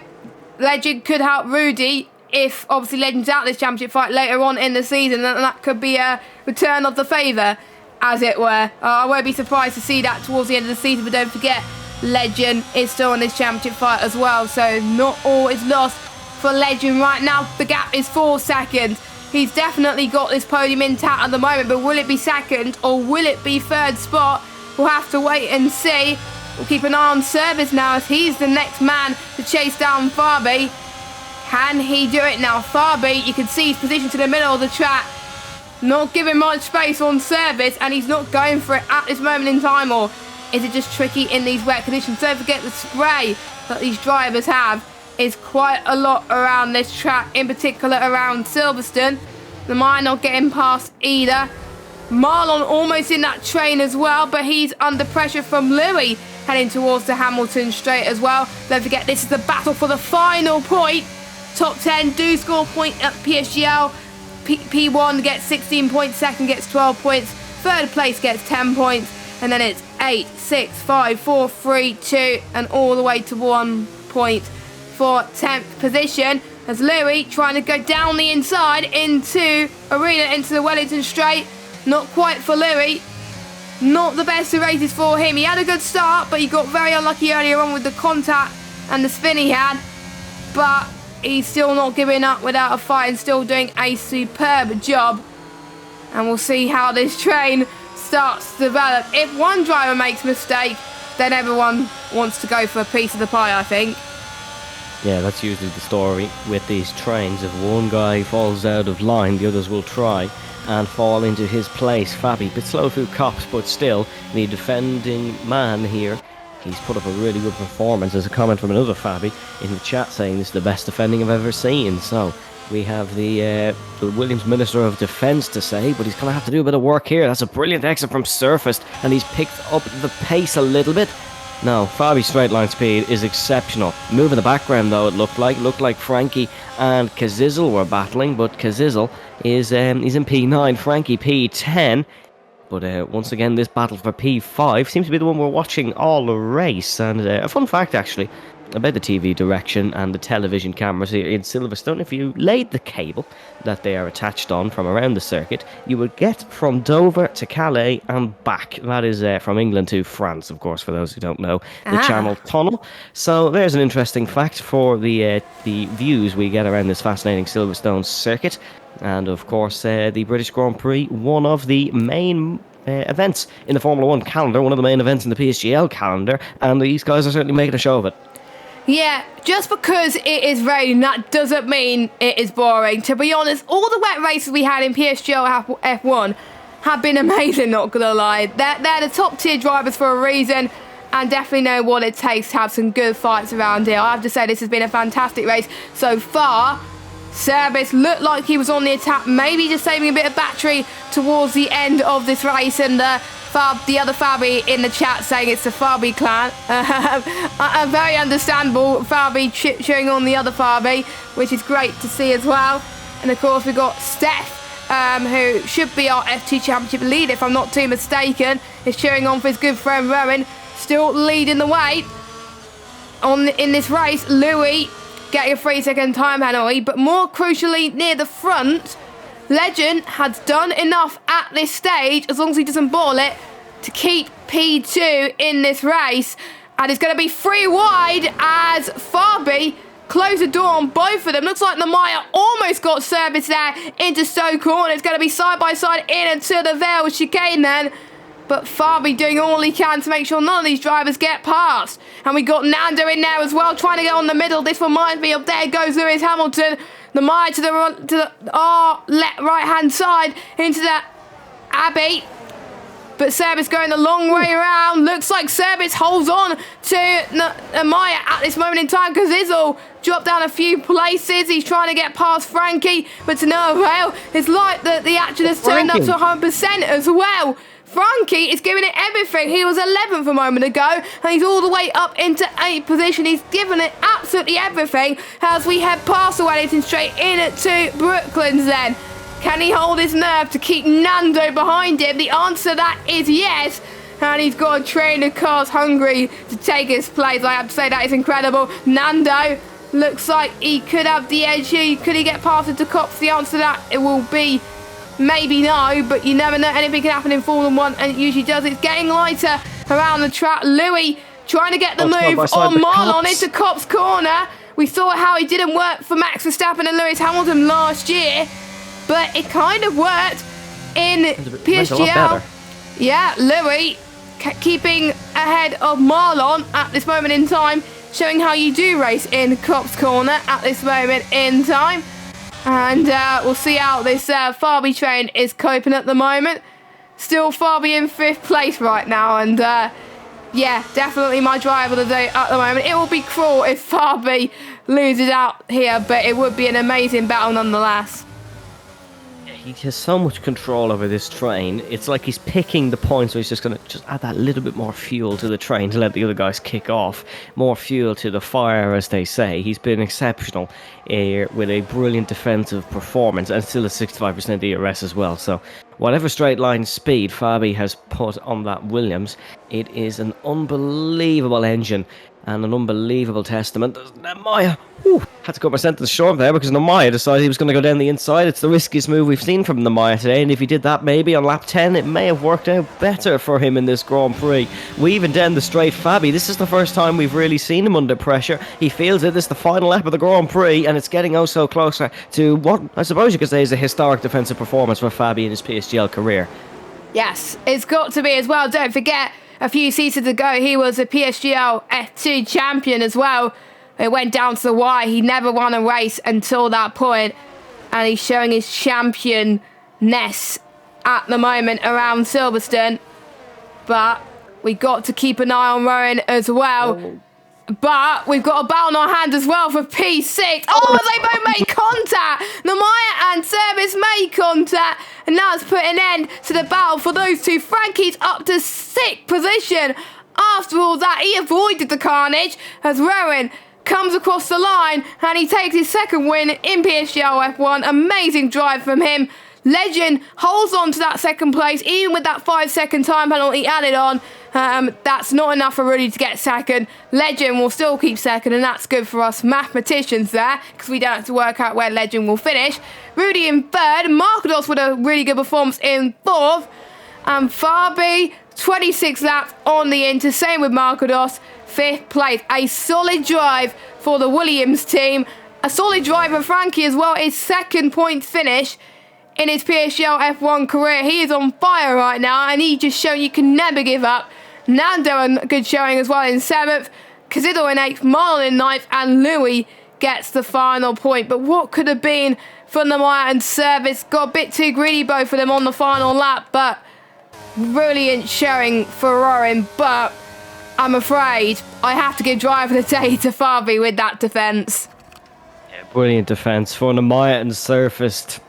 Legend could help Rudy if obviously Legend's out this championship fight later on in the season, and that could be a return of the favour, as it were. I won't be surprised to see that towards the end of the season, but don't forget, Legend is still in this championship fight as well, so not all is lost for Legend right now. The gap is 4 seconds. He's definitely got this podium intact at the moment, but will it be 2nd or will it be 3rd spot? We'll have to wait and see. We'll keep an eye on Service now as he's the next man to chase down Fabi. Can he do it now? Fabi, you can see he's positioned to the middle of the track. Not giving much space on Service, and he's not going for it at this moment in time. Or is it just tricky in these wet conditions? Don't forget the spray that these drivers have is quite a lot around this track, in particular around Silverstone. The Mire not getting past either. Marlon almost in that train as well, but he's under pressure from Louis heading towards the Hamilton straight as well. Don't forget, this is the battle for the final point top 10 do score a point at PSGL. P1 gets 16 points, second gets 12 points, third place gets 10 points, and then it's 8, 6, 5, 4, 3, 2, and all the way to 1 point for 10th position. As Louis trying to go down the inside into Arena, into the Wellington Straight. Not quite for Louis. Not the best of races for him. He had a good start, but he got very unlucky earlier on with the contact and the spin he had. But he's still not giving up without a fight and still doing a superb job. And we'll see how this train starts to develop. If one driver makes a mistake, then everyone wants to go for a piece of the pie, I think. Yeah, that's usually the story with these trains. If one guy falls out of line, the others will try and fall into his place. Fabi, bit slow through cops, but still, the defending man here, he's put up a really good performance. There's a comment from another Fabi in the chat saying this is the best defending I've ever seen. So we have the Williams Minister of Defence to say, but he's going to have to do a bit of work here. That's a brilliant exit from surfaced, and he's picked up the pace a little bit. No, Fabi's straight line speed is exceptional. Move in the background though, it looked like Frankie and Kazizel were battling, but Kazizel is he's in P9, Frankie P10. But once again, this battle for P5 seems to be the one we're watching all the race. And a fun fact actually about the TV direction and the television cameras here in Silverstone: if you laid the cable that they are attached on from around the circuit, you would get from Dover to Calais and back. That is from England to France, of course, for those who don't know the Channel Tunnel. So there's an interesting fact for the views we get around this fascinating Silverstone circuit. And of course, the British Grand Prix, one of the main events in the Formula 1 calendar, one of the main events in the PSGL calendar, and these guys are certainly making a show of it. Yeah, just because it is raining, that doesn't mean it is boring. To be honest, all the wet races we had in PSGL F1 have been amazing, not gonna lie. They're the top tier drivers for a reason, and definitely know what it takes to have some good fights around here. I have to say this has been a fantastic race so far. Service looked like he was on the attack, maybe just saving a bit of battery towards the end of this race, and the other Fabi in the chat saying it's the Fabi clan. Very understandable. Fabi cheering on the other Fabi, which is great to see as well. And of course we've got Steph, who should be our F2 Championship leader if I'm not too mistaken, is cheering on for his good friend Rowan, still leading the way in this race. Louis getting a 3-second time penalty, but more crucially near the front, Legend has done enough at this stage, as long as he doesn't ball it, to keep P2 in this race. And it's going to be 3 wide as Fabi close the door on both of them. Looks like Namaya almost got service there into Stoke Corner. It's going to be side by side in and to the Vale chicane then. But Fabi doing all he can to make sure none of these drivers get past. And we got Nando in there as well, trying to get on the middle. This reminds me of there goes Lewis Hamilton. The Maya to the right-hand side into the Abbey. But Service going the long way around. Looks like Service holds on to Maya at this moment in time, because Izzle dropped down a few places. He's trying to get past Frankie, but to no avail. It's like the action has turned up to 100% as well. Frankie is giving it everything. He was 11th a moment ago, and he's all the way up into 8th position. He's given it absolutely everything as we head past the Wellington Straight into Brooklands then. Can he hold his nerve to keep Nando behind him? The answer to that is yes. And he's got a train of cars hungry to take his place. I have to say that is incredible. Nando looks like he could have the edge here. Could he get past into Cops? The answer to that it will be maybe no, but you never know. Anything can happen in Formula 1, and it usually does. It's getting lighter around the track. Louis trying to get the move on Marlon into Cops Corner. We saw how it didn't work for Max Verstappen and Lewis Hamilton last year, but it kind of worked in PSGL. Yeah, Louis keeping ahead of Marlon at this moment in time, showing how you do race in Cops Corner at this moment in time. And we'll see how this Fabi train is coping at the moment. Still Fabi in 5th place right now. And yeah, definitely my driver of the day at the moment. It will be cruel if Fabi loses out here, but it would be an amazing battle nonetheless. he has so much control over this train. It's like he's picking the points where he's just going to just add that little bit more fuel to the train to let the other guys kick off. More fuel to the fire, as they say. He's been exceptional with a brilliant defensive performance and still a 65% DRS as well. So whatever straight line speed Fabi has put on that Williams, it is an unbelievable engine and an unbelievable testament. Maya had to cut my sentence short there because Maya decided he was going to go down the inside. It's the riskiest move we've seen from Maya today, and if he did that maybe on lap 10, it may have worked out better for him in this Grand Prix. Weaving down the straight, Fabi, this is the first time we've really seen him under pressure. He feels it. This is the final lap of the Grand Prix, and it's getting oh so closer to what I suppose you could say is a historic defensive performance for Fabi in his PSGL career. Yes, it's got to be as well. Don't forget, a few seasons ago, he was a PSGL F2 champion as well. It went down to the wire. He never won a race until that point, and he's showing his championness at the moment around Silverstone. But we got to keep an eye on Rowan as well. But we've got a battle on our hands as well for P6. Oh, they both made contact. Namaya and Service made contact. And now it's put an end to the battle for those two. Frankie's up to 6th position. After all that, he avoided the carnage as Rowan comes across the line and he takes his second win in PSGL F1. Amazing drive from him. Legend holds on to that second place, even with that 5-second time penalty added on. That's not enough for Rudy to get second. Legend will still keep second, and that's good for us mathematicians there, because we don't have to work out where Legend will finish. Rudy in third, Markados with a really good performance in fourth, and Fabi, 26 laps on the Inter, same with Markados, 5th place. A solid drive for the Williams team. A solid drive for Frankie as well, his second point finish in his PSGL F1 career. He is on fire right now, and he just showed you can never give up. Nando a good showing as well in 7th, Cazidor in 8th, Marlon in 9th, and Louis gets the final point. But what could have been from the Maya and Service? Got a bit too greedy both of them on the final lap, but brilliant showing for Rowan. But I'm afraid I have to give driver of the day to Fabi with that defence. Yeah, brilliant defence for the Maya and Surfaced.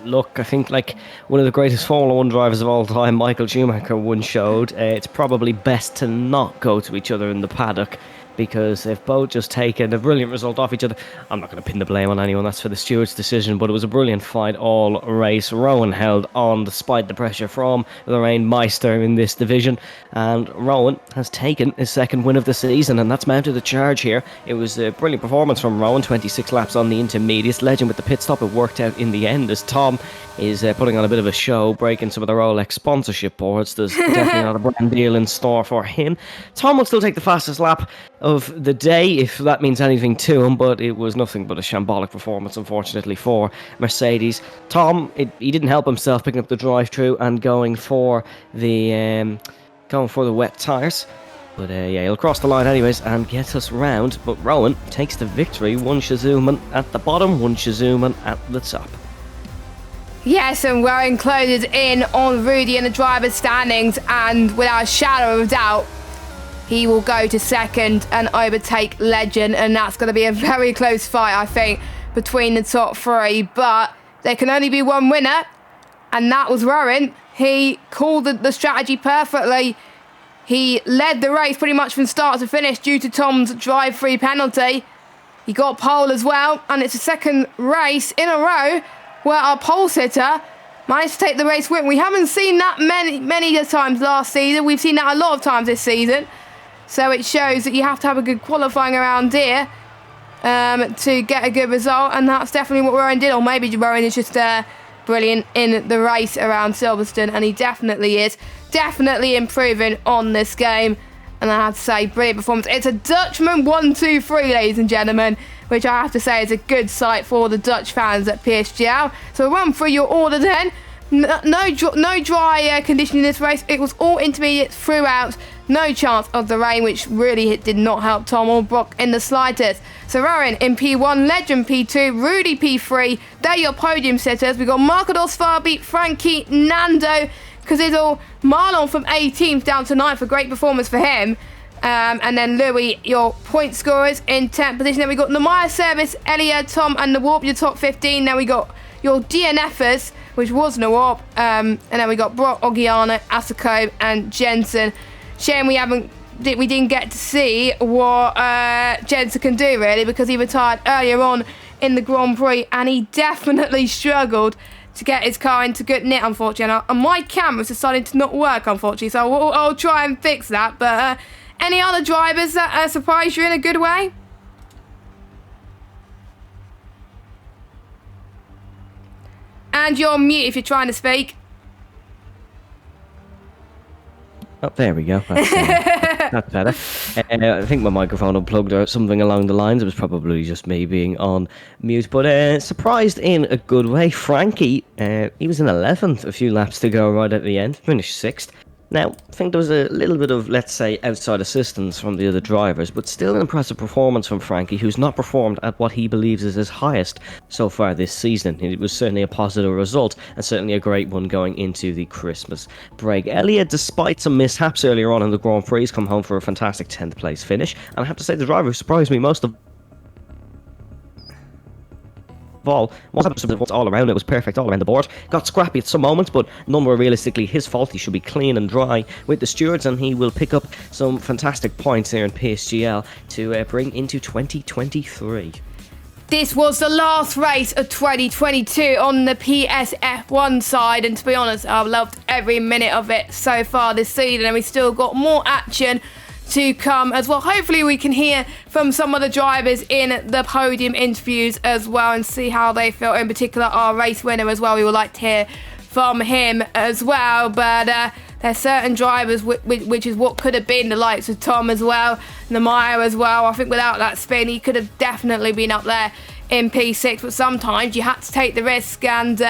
Look, I think like one of the greatest Formula 1 drivers of all time, Michael Schumacher, once showed, it's probably best to not go to each other in the paddock, because they've both just taken a brilliant result off each other. I'm not going to pin the blame on anyone, that's for the steward's decision, but it was a brilliant fight all race. Rowan held on despite the pressure from Lorraine Meister in this division, and Rowan has taken his second win of the season, and that's mounted a charge here. It was a brilliant performance from Rowan, 26 laps on the intermediates. Legend with the pit stop, it worked out in the end, as Tom is putting on a bit of a show, breaking some of the Rolex sponsorship boards. There's definitely not a brand deal in store for him. Tom will still take the fastest lap of the day, if that means anything to him, but it was nothing but a shambolic performance, unfortunately, for Mercedes. Tom, he didn't help himself picking up the drive-through and going for the wet tyres. But yeah, he'll cross the line anyways and get us round. But Rowan takes the victory. One Shizuman at the bottom, one Shizuman at the top. Yes, and we're included in on Rudy in the driver's standings, and without a shadow of a doubt, he will go to second and overtake Legend, and that's going to be a very close fight, I think, between the top three. But there can only be one winner, and that was Rowan. He called the strategy perfectly. He led the race pretty much from start to finish due to Tom's drive-free penalty. He got pole as well, and it's the second race in a row where our pole sitter managed to take the race win. We haven't seen that many times last season. We've seen that a lot of times this season. So it shows that you have to have a good qualifying around here to get a good result, and that's definitely what Rowan did. Or maybe Rowan is just brilliant in the race around Silverstone, and he definitely is. Definitely improving on this game, and I have to say, brilliant performance. It's a Dutchman 1-2-3, ladies and gentlemen, which I have to say is a good sight for the Dutch fans at PSGL. So run through your order then. No dry condition in this race. It was all intermediate throughout. No chance of the rain, which really did not help Tom or Brock in the slightest. So Rowan in P1, Legend P2, Rudy P3. They're your podium sitters. We've got Markados, Fabi, Frankie, Nando, Cazidor, Marlon from 18th down to 9th. A great performance for him. And then Louis, your point scorers in 10th position. Then we got Namaya, Service, Elia, Tom, and the Warp, your top 15. Then we got your DNFers which wasn't a warp. And then we got Brock, Ogiana, Asako, and Jensen. Shame we didn't get to see what Jensen can do, really, because he retired earlier on in the Grand Prix, and he definitely struggled to get his car into good nick, unfortunately. And my camera's decided to not work, unfortunately, so I'll try and fix that. But any other drivers that surprised you in a good way? And you're on mute if you're trying to speak. Oh, there we go. That's better. I think my microphone unplugged or something along the lines. It was probably just me being on mute. But surprised in a good way. Frankie, he was in 11th, a few laps to go right at the end. Finished 6th. Now, I think there was a little bit of, let's say, outside assistance from the other drivers, but still an impressive performance from Frankie, who's not performed at what he believes is his highest so far this season. It was certainly a positive result, and certainly a great one going into the Christmas break. Elliot, despite some mishaps earlier on in the Grand Prix, has come home for a fantastic 10th place finish, and I have to say the driver who surprised me most of all all around. It was perfect all around the board. Got scrappy at some moments, but none were realistically his fault. He should be clean and dry with the stewards, and he will pick up some fantastic points here in PSGL to bring into 2023. This was the last race of 2022 on the PSF1 side, and to be honest, I've loved every minute of it so far this season, and we still got more action to come as well. Hopefully we can hear from some of the drivers in the podium interviews as well and see how they feel, in particular our race winner as well. We would like to hear from him as well, but there's certain drivers which is what could have been the likes of Tom as well, Namaya as well. I think without that spin he could have definitely been up there in P6, but sometimes you had to take the risk, and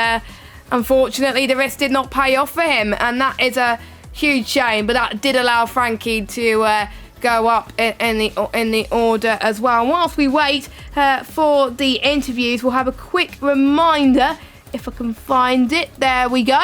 unfortunately the risk did not pay off for him, and that is a huge shame. But that did allow Frankie to go up in the order as well. And whilst we wait for the interviews, we'll have a quick reminder, if I can find it, there we go,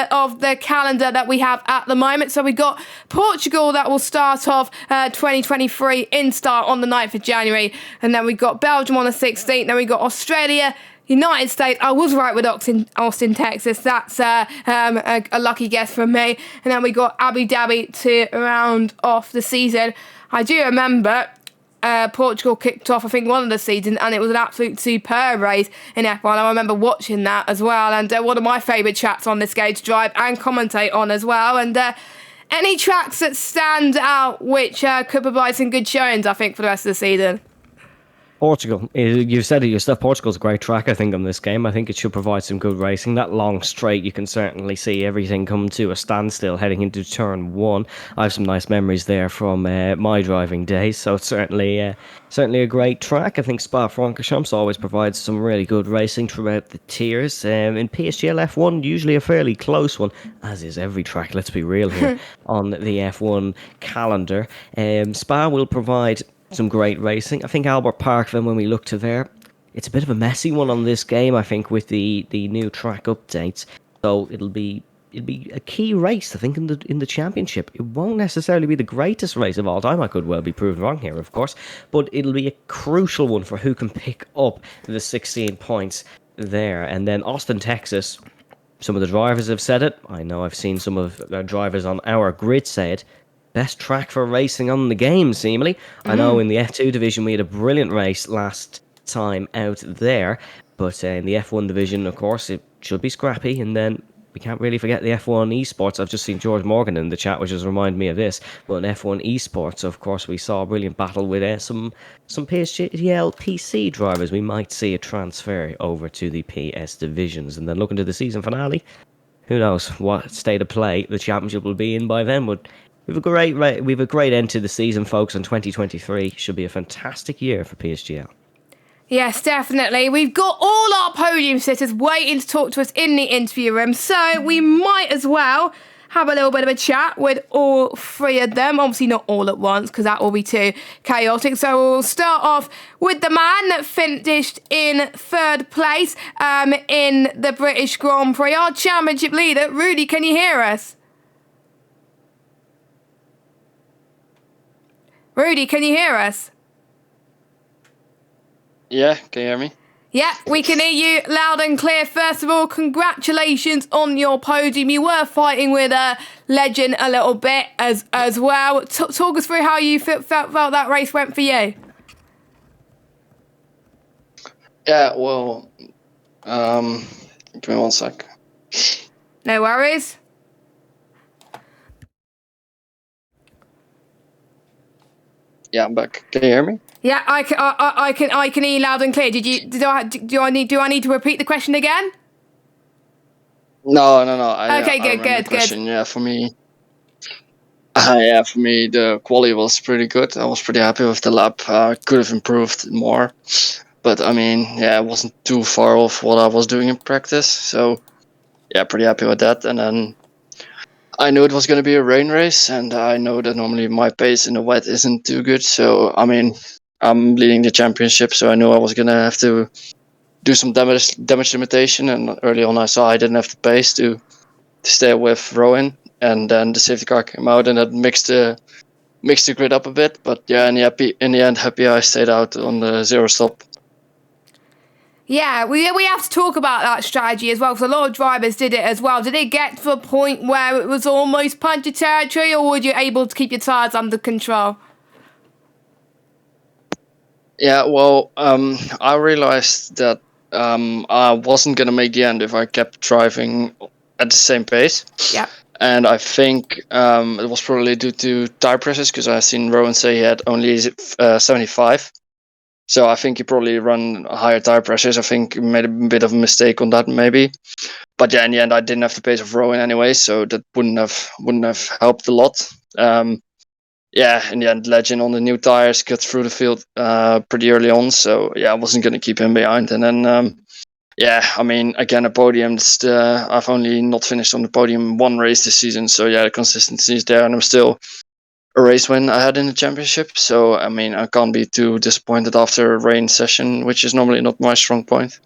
of the calendar that we have at the moment. So we got Portugal that will start off 2023 in start on the 9th of January, and then we got Belgium on the 16th, then we got Australia, United States. I was right with Austin, Texas. That's a lucky guess from me. And then we got Abu Dhabi to round off the season. I do remember Portugal kicked off, I think, one of the seasons, and it was an absolute superb race in F1. I remember watching that as well, and one of my favourite tracks on this game to drive and commentate on as well. And any tracks that stand out which could provide some good showings, I think, for the rest of the season. Portugal, you've said it yourself, Portugal's a great track, I think, on this game. I think it should provide some good racing. That long straight, you can certainly see everything come to a standstill heading into turn 1. I have some nice memories there from my driving days, so it's certainly a great track. I think Spa-Francorchamps always provides some really good racing throughout the tiers. In PSGL F1, usually a fairly close one, as is every track, let's be real here, on the F1 calendar. Spa will provide some great racing. I think Albert Park, then, when we look to there, it's a bit of a messy one on this game, I think, with the new track updates. So it'll be a key race, I think, in the championship. It won't necessarily be the greatest race of all time. I could well be proven wrong here, of course, but it'll be a crucial one for who can pick up the 16 points there. And then Austin, Texas, some of the drivers have said it. I know I've seen some of the drivers on our grid say it. Best track for racing on the game, seemingly. I know in the F2 division we had a brilliant race last time out there, but in the F1 division, of course, it should be scrappy. And then we can't really forget the F1 esports. I've just seen George Morgan in the chat, which has reminded me of this. But in F1 esports, of course, we saw a brilliant battle with some PSGL PC drivers. We might see a transfer over to the PS divisions. And then looking to the season finale, who knows what state of play the championship will be in by then. But we've a great end to the season, folks, and 2023 should be a fantastic year for PSGL. Yes, definitely. We've got all our podium sitters waiting to talk to us in the interview room, so we might as well have a little bit of a chat with all three of them. Obviously not all at once, because that will be too chaotic. So we'll start off with the man that finished in 3rd place in the British Grand Prix, our championship leader. Rudy, can you hear us? Rudy, can you hear us? Yeah, can you hear me? Yep, we can hear you loud and clear. First of all, congratulations on your podium. You were fighting with Legend a little bit as well. Talk us through how you felt that race went for you. Yeah, well, give me 1 sec. No worries. Yeah, I'm back. Can you hear me? Yeah, I can hear you loud and clear. Do I need to repeat the question again? No. Okay, I good. remember the question. Yeah, for me. For me, the quality was pretty good. I was pretty happy with the lap. Could have improved more, but I mean, yeah, it wasn't too far off what I was doing in practice. So, yeah, pretty happy with that. And then I knew it was going to be a rain race, and I know that normally my pace in the wet isn't too good. So, I mean, I'm leading the championship, so I knew I was going to have to do some damage limitation. And early on, I saw I didn't have the pace to stay with Rowan, and then the safety car came out, and that mixed the grid up a bit. But yeah, in the end, happy I stayed out on the 0 stop. Yeah, we have to talk about that strategy as well, because a lot of drivers did it as well. Did it get to a point where it was almost puncture territory, or were you able to keep your tyres under control? Yeah, well, I realized that I wasn't gonna make the end if I kept driving at the same pace. Yeah. And I think it was probably due to tire pressures, because I seen Rowan say he had only 75. So I think he probably run higher tire pressures. I think he made a bit of a mistake on that maybe. But yeah, in the end, I didn't have the pace of Rowan anyway, so that wouldn't have helped a lot. Yeah, in the end, Legend on the new tires got through the field pretty early on, so yeah, I wasn't going to keep him behind. And then, yeah, I mean, again, a podium. I've only not finished on the podium one race this season, so yeah, the consistency is there, and I'm still a race win I had in the championship. So I mean, I can't be too disappointed after a rain session, which is normally not my strong point.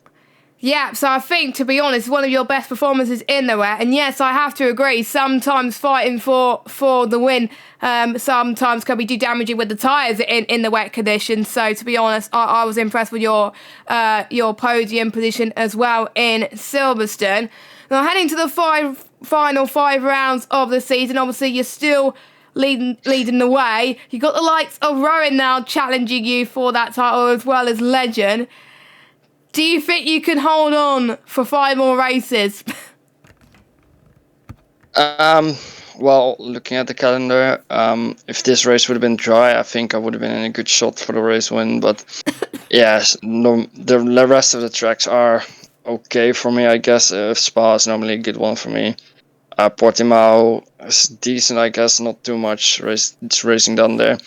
Yeah, so I think, to be honest, one of your best performances in the wet. And yes, I have to agree, sometimes fighting for the win sometimes can be too damaging with the tyres in the wet conditions. So to be honest, I was impressed with your podium position as well in Silverstone. Now, heading to the final 5 rounds of the season, obviously you're still leading the way. You've got the likes of Rowan now challenging you for that title, as well as Legend. Do you think you can hold on for 5 more races? Well, looking at the calendar, if this race would have been dry, I think I would have been in a good shot for the race win. But yes, the rest of the tracks are okay for me, I guess. Spa is normally a good one for me. Portimao is decent, I guess. Not too much racing done there.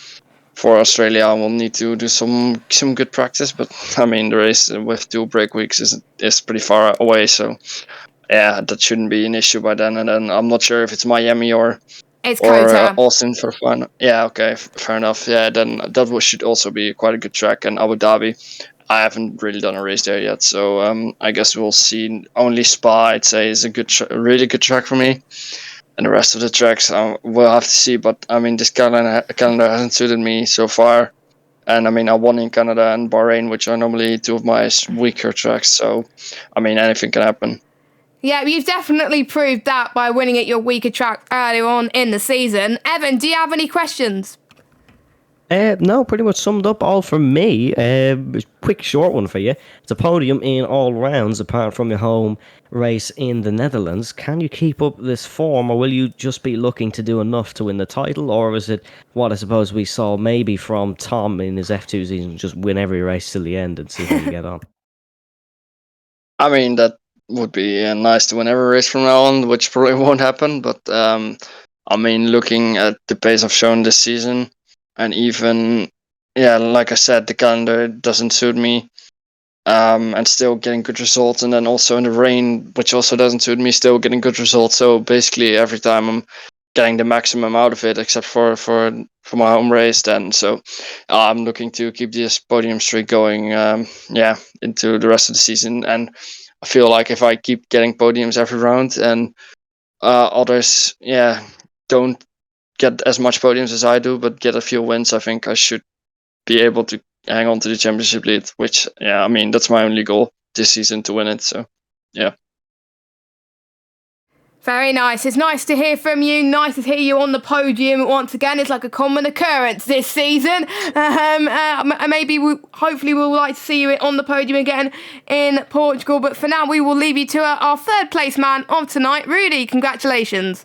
For Australia, I will need to do some good practice, but I mean the race with 2 break weeks is pretty far away, so yeah, that shouldn't be an issue by then. And then I'm not sure if it's Miami or Austin for fun. Yeah, okay, fair enough. Yeah, then that should also be quite a good track. And Abu Dhabi, I haven't really done a race there yet, so I guess we'll see. Only Spa, I'd say, is a really good track for me. And the rest of the tracks, we'll have to see. But I mean, this calendar hasn't suited me so far. And I mean, I won in Canada and Bahrain, which are normally 2 of my weaker tracks. So, I mean, anything can happen. Yeah, you've definitely proved that by winning at your weaker track earlier on in the season. Evan, do you have any questions? No, pretty much summed up all from me. Quick, short one for you. It's a podium in all rounds, apart from your home race in the Netherlands. Can you keep up this form, or will you just be looking to do enough to win the title, or is it what I suppose we saw maybe from Tom in his F2 season, just win every race till the end and see how you get on? I mean, that would be nice to win every race from now on, which probably won't happen. But I mean, looking at the pace I've shown this season, and even, yeah, like I said, the calendar doesn't suit me, and still getting good results. And then also in the rain, which also doesn't suit me, still getting good results. So basically every time I'm getting the maximum out of it, except for my home race then. So I'm looking to keep this podium streak going, into the rest of the season. And I feel like if I keep getting podiums every round and others, don't get as much podiums as I do, but get a few wins, I think I should be able to hang on to the championship lead. Which, yeah, I mean, that's my only goal this season, to win it. So, yeah. Very nice. It's nice to hear from you. Nice to hear you on the podium once again. It's like a common occurrence this season. Hopefully, we'll like to see you on the podium again in Portugal. But for now, we will leave you to our third place man of tonight, Rudy. Congratulations.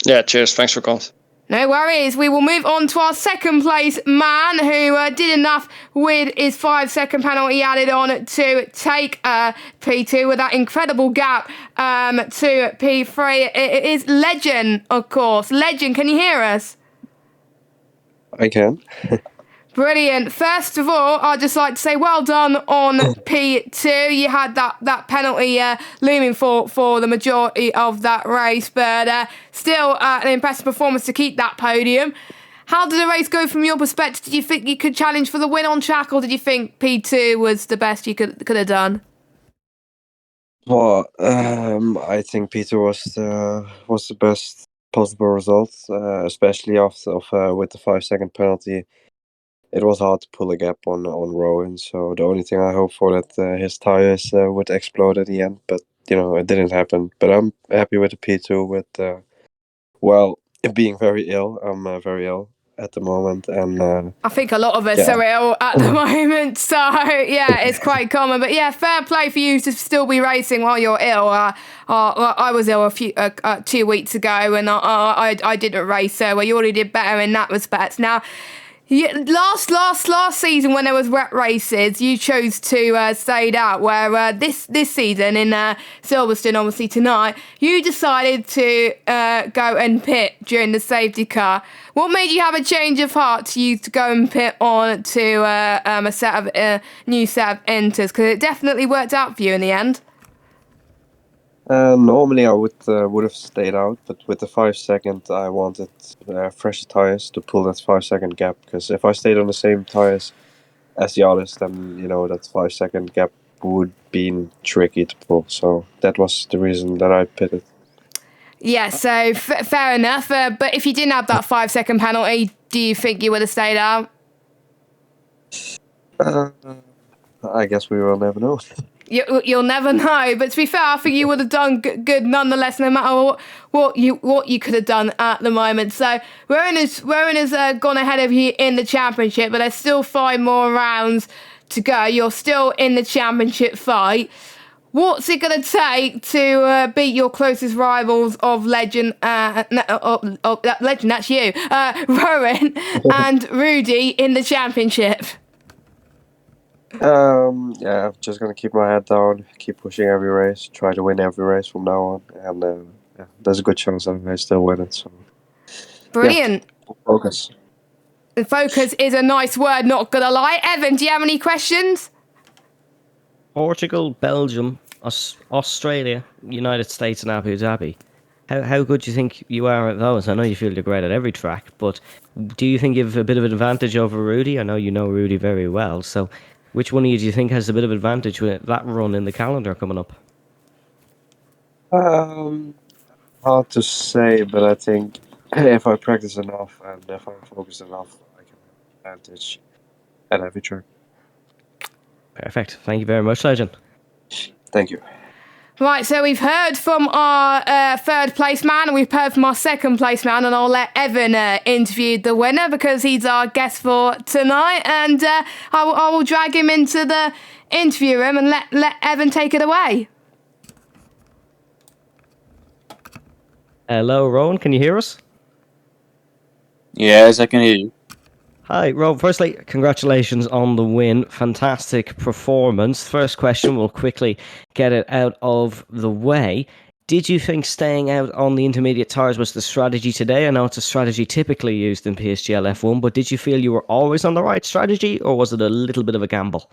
Yeah, cheers. Thanks for coming. No worries. We will move on to our second place man who did enough with his 5-second penalty added on to take P2 with that incredible gap to P3. It is Legend, of course. Legend, can you hear us? I can. Brilliant. First of all, I'd just like to say well done on P2. You had that penalty looming for the majority of that race, but still an impressive performance to keep that podium. How did the race go from your perspective? Did you think you could challenge for the win on track, or did you think P2 was the best you could have done? Well, I think Peter was the best possible result, especially with the 5-second penalty. It was hard to pull a gap on Rowan, so the only thing I hope for that his tires would explode at the end, but it didn't happen. But I'm happy with the P2 with being very ill. I'm very ill at the moment, and I think a lot of us are ill at the moment, so yeah, it's quite common. But yeah, fair play for you to still be racing while you're ill. I was ill 2 weeks ago, and I didn't race, so you already did better in that respect. Now, last season when there was wet races, you chose to stay out. Where this season in Silverstone, obviously tonight, you decided to go and pit during the safety car. What made you have a change of heart to go and pit on to a new set of enters? Because it definitely worked out for you in the end. Normally I would have stayed out, but with the 5-second, I wanted fresher tires to pull that 5-second gap. Because if I stayed on the same tires as the others, then that 5-second gap would be tricky to pull. So that was the reason that I pitted. Yeah, so fair enough. But if you didn't have that 5-second penalty, do you think you would have stayed out? I guess we will never know. You'll never know, but to be fair, I think you would have done good nonetheless, no matter what you could have done at the moment. So Rowan has gone ahead of you in the championship, but there's still 5 more rounds to go. You're still in the championship fight. What's it going to take to beat your closest rivals of Legend? Legend, that's you, Rowan and Rudy in the championship. I'm just gonna keep my head down, keep pushing every race, try to win every race from now on, and there's a good chance that I still win it. So brilliant. Focus. Focus is a nice word, not gonna lie. Evan, do you have any questions? Portugal, Belgium, Australia, United States, and Abu Dhabi. How good do you think you are at those? I know you feel you're great at every track, but do you think you have a bit of an advantage over Rudy? I know you know Rudy very well, so which one of you do you think has a bit of advantage with that run in the calendar coming up? Hard to say, but I think if I practice enough and if I focus enough, I can have advantage at every track. Perfect. Thank you very much, Legend. Thank you. Right, so we've heard from our third place man, and we've heard from our second place man, and I'll let Evan interview the winner because he's our guest for tonight, and I will drag him into the interview room and let Evan take it away. Hello, Rowan. Can you hear us? Yes, I can hear you. Hi, Rob. Firstly, congratulations on the win. Fantastic performance. First question, we'll quickly get it out of the way. Did you think staying out on the intermediate tyres was the strategy today? I know it's a strategy typically used in PSGL F1, but did you feel you were always on the right strategy, or was it a little bit of a gamble?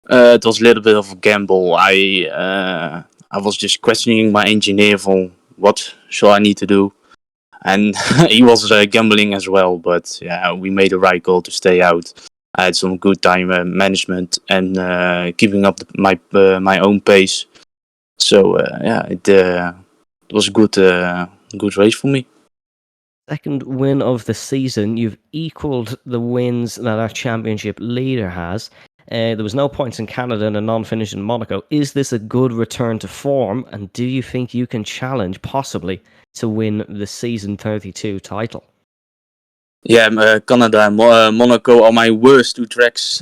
It was a little bit of a gamble. I was just questioning my engineer for what shall I need to do. And he was gambling as well, but yeah, we made the right call to stay out. I had some good time management and keeping up my own pace. So it was a good race for me. Second win of the season. You've equaled the wins that our championship leader has. There was no points in Canada and a non-finish in Monaco. Is this a good return to form? And do you think you can challenge, possibly, to win the season 32 title? Yeah, Canada and Monaco are my worst 2 tracks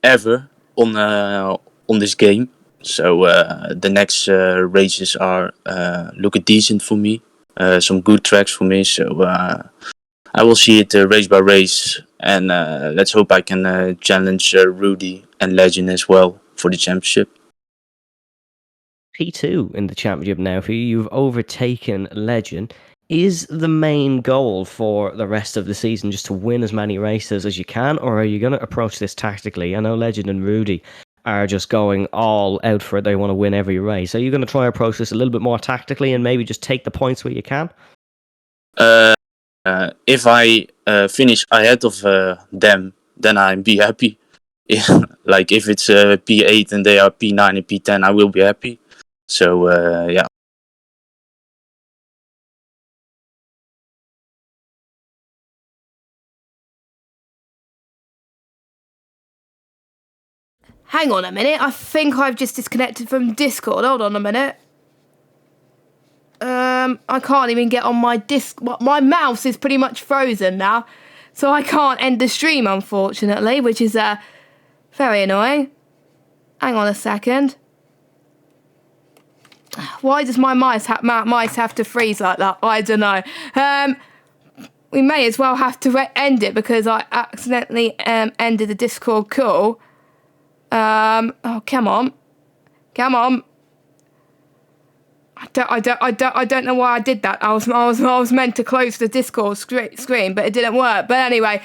ever on this game. So the next races are looking decent for me. Some good tracks for me. So I will see it race by race, and let's hope I can challenge Rudy and Legend as well for the championship. P2 in the championship now for you. You've overtaken Legend. Is the main goal for the rest of the season just to win as many races as you can, or are you going to approach this tactically? I know Legend and Rudy are just going all out for it. They want to win every race. Are you going to try and approach this a little bit more tactically and maybe just take the points where you can? If I finish ahead of them, then I'll be happy. Like if it's P8 and they are P9 and P10, I will be happy. So yeah. Hang on a minute. I think I've just disconnected from Discord. Hold on a minute. I can't even get on my my mouse is pretty much frozen now, so I can't end the stream, unfortunately, which is very annoying. Hang on a second. Why does my mice have to freeze like that? I don't know. We may as well have to end it because I accidentally ended the Discord call. Oh, come on. I don't know why I did that. I was meant to close the Discord screen, but it didn't work. But anyway,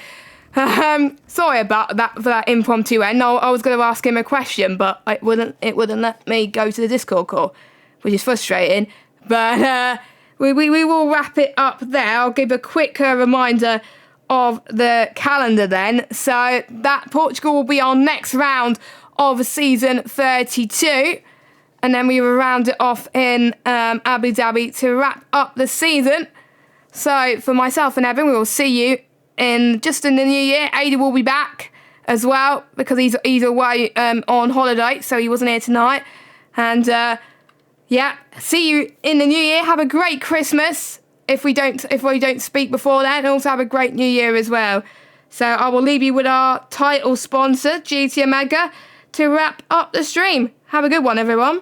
sorry about that for that impromptu end. No, I was going to ask him a question, but it wouldn't let me go to the Discord call, which is frustrating. But we will wrap it up there. I'll give a quick reminder of the calendar then. So that Portugal will be our next round of season 32. And then we will round it off in Abu Dhabi to wrap up the season. So for myself and Evan, we will see you in the new year. Ada will be back as well because he's away on holiday, so he wasn't here tonight. And yeah, see you in the new year. Have a great Christmas if we don't speak before then, and also have a great new year as well. So I will leave you with our title sponsor, GT Omega, to wrap up the stream. Have a good one, everyone.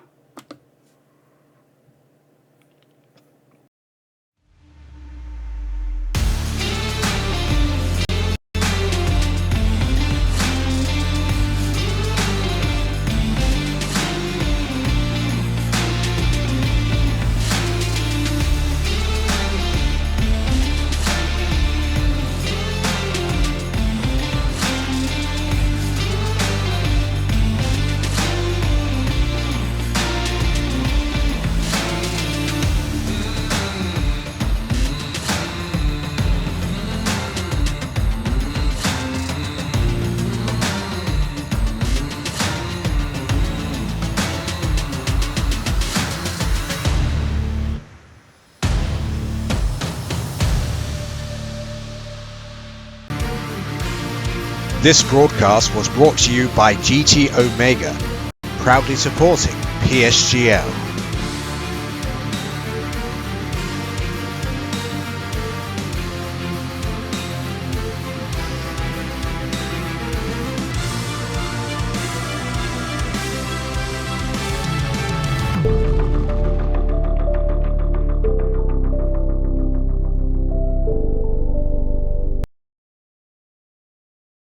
This broadcast was brought to you by GT Omega, proudly supporting PSGL.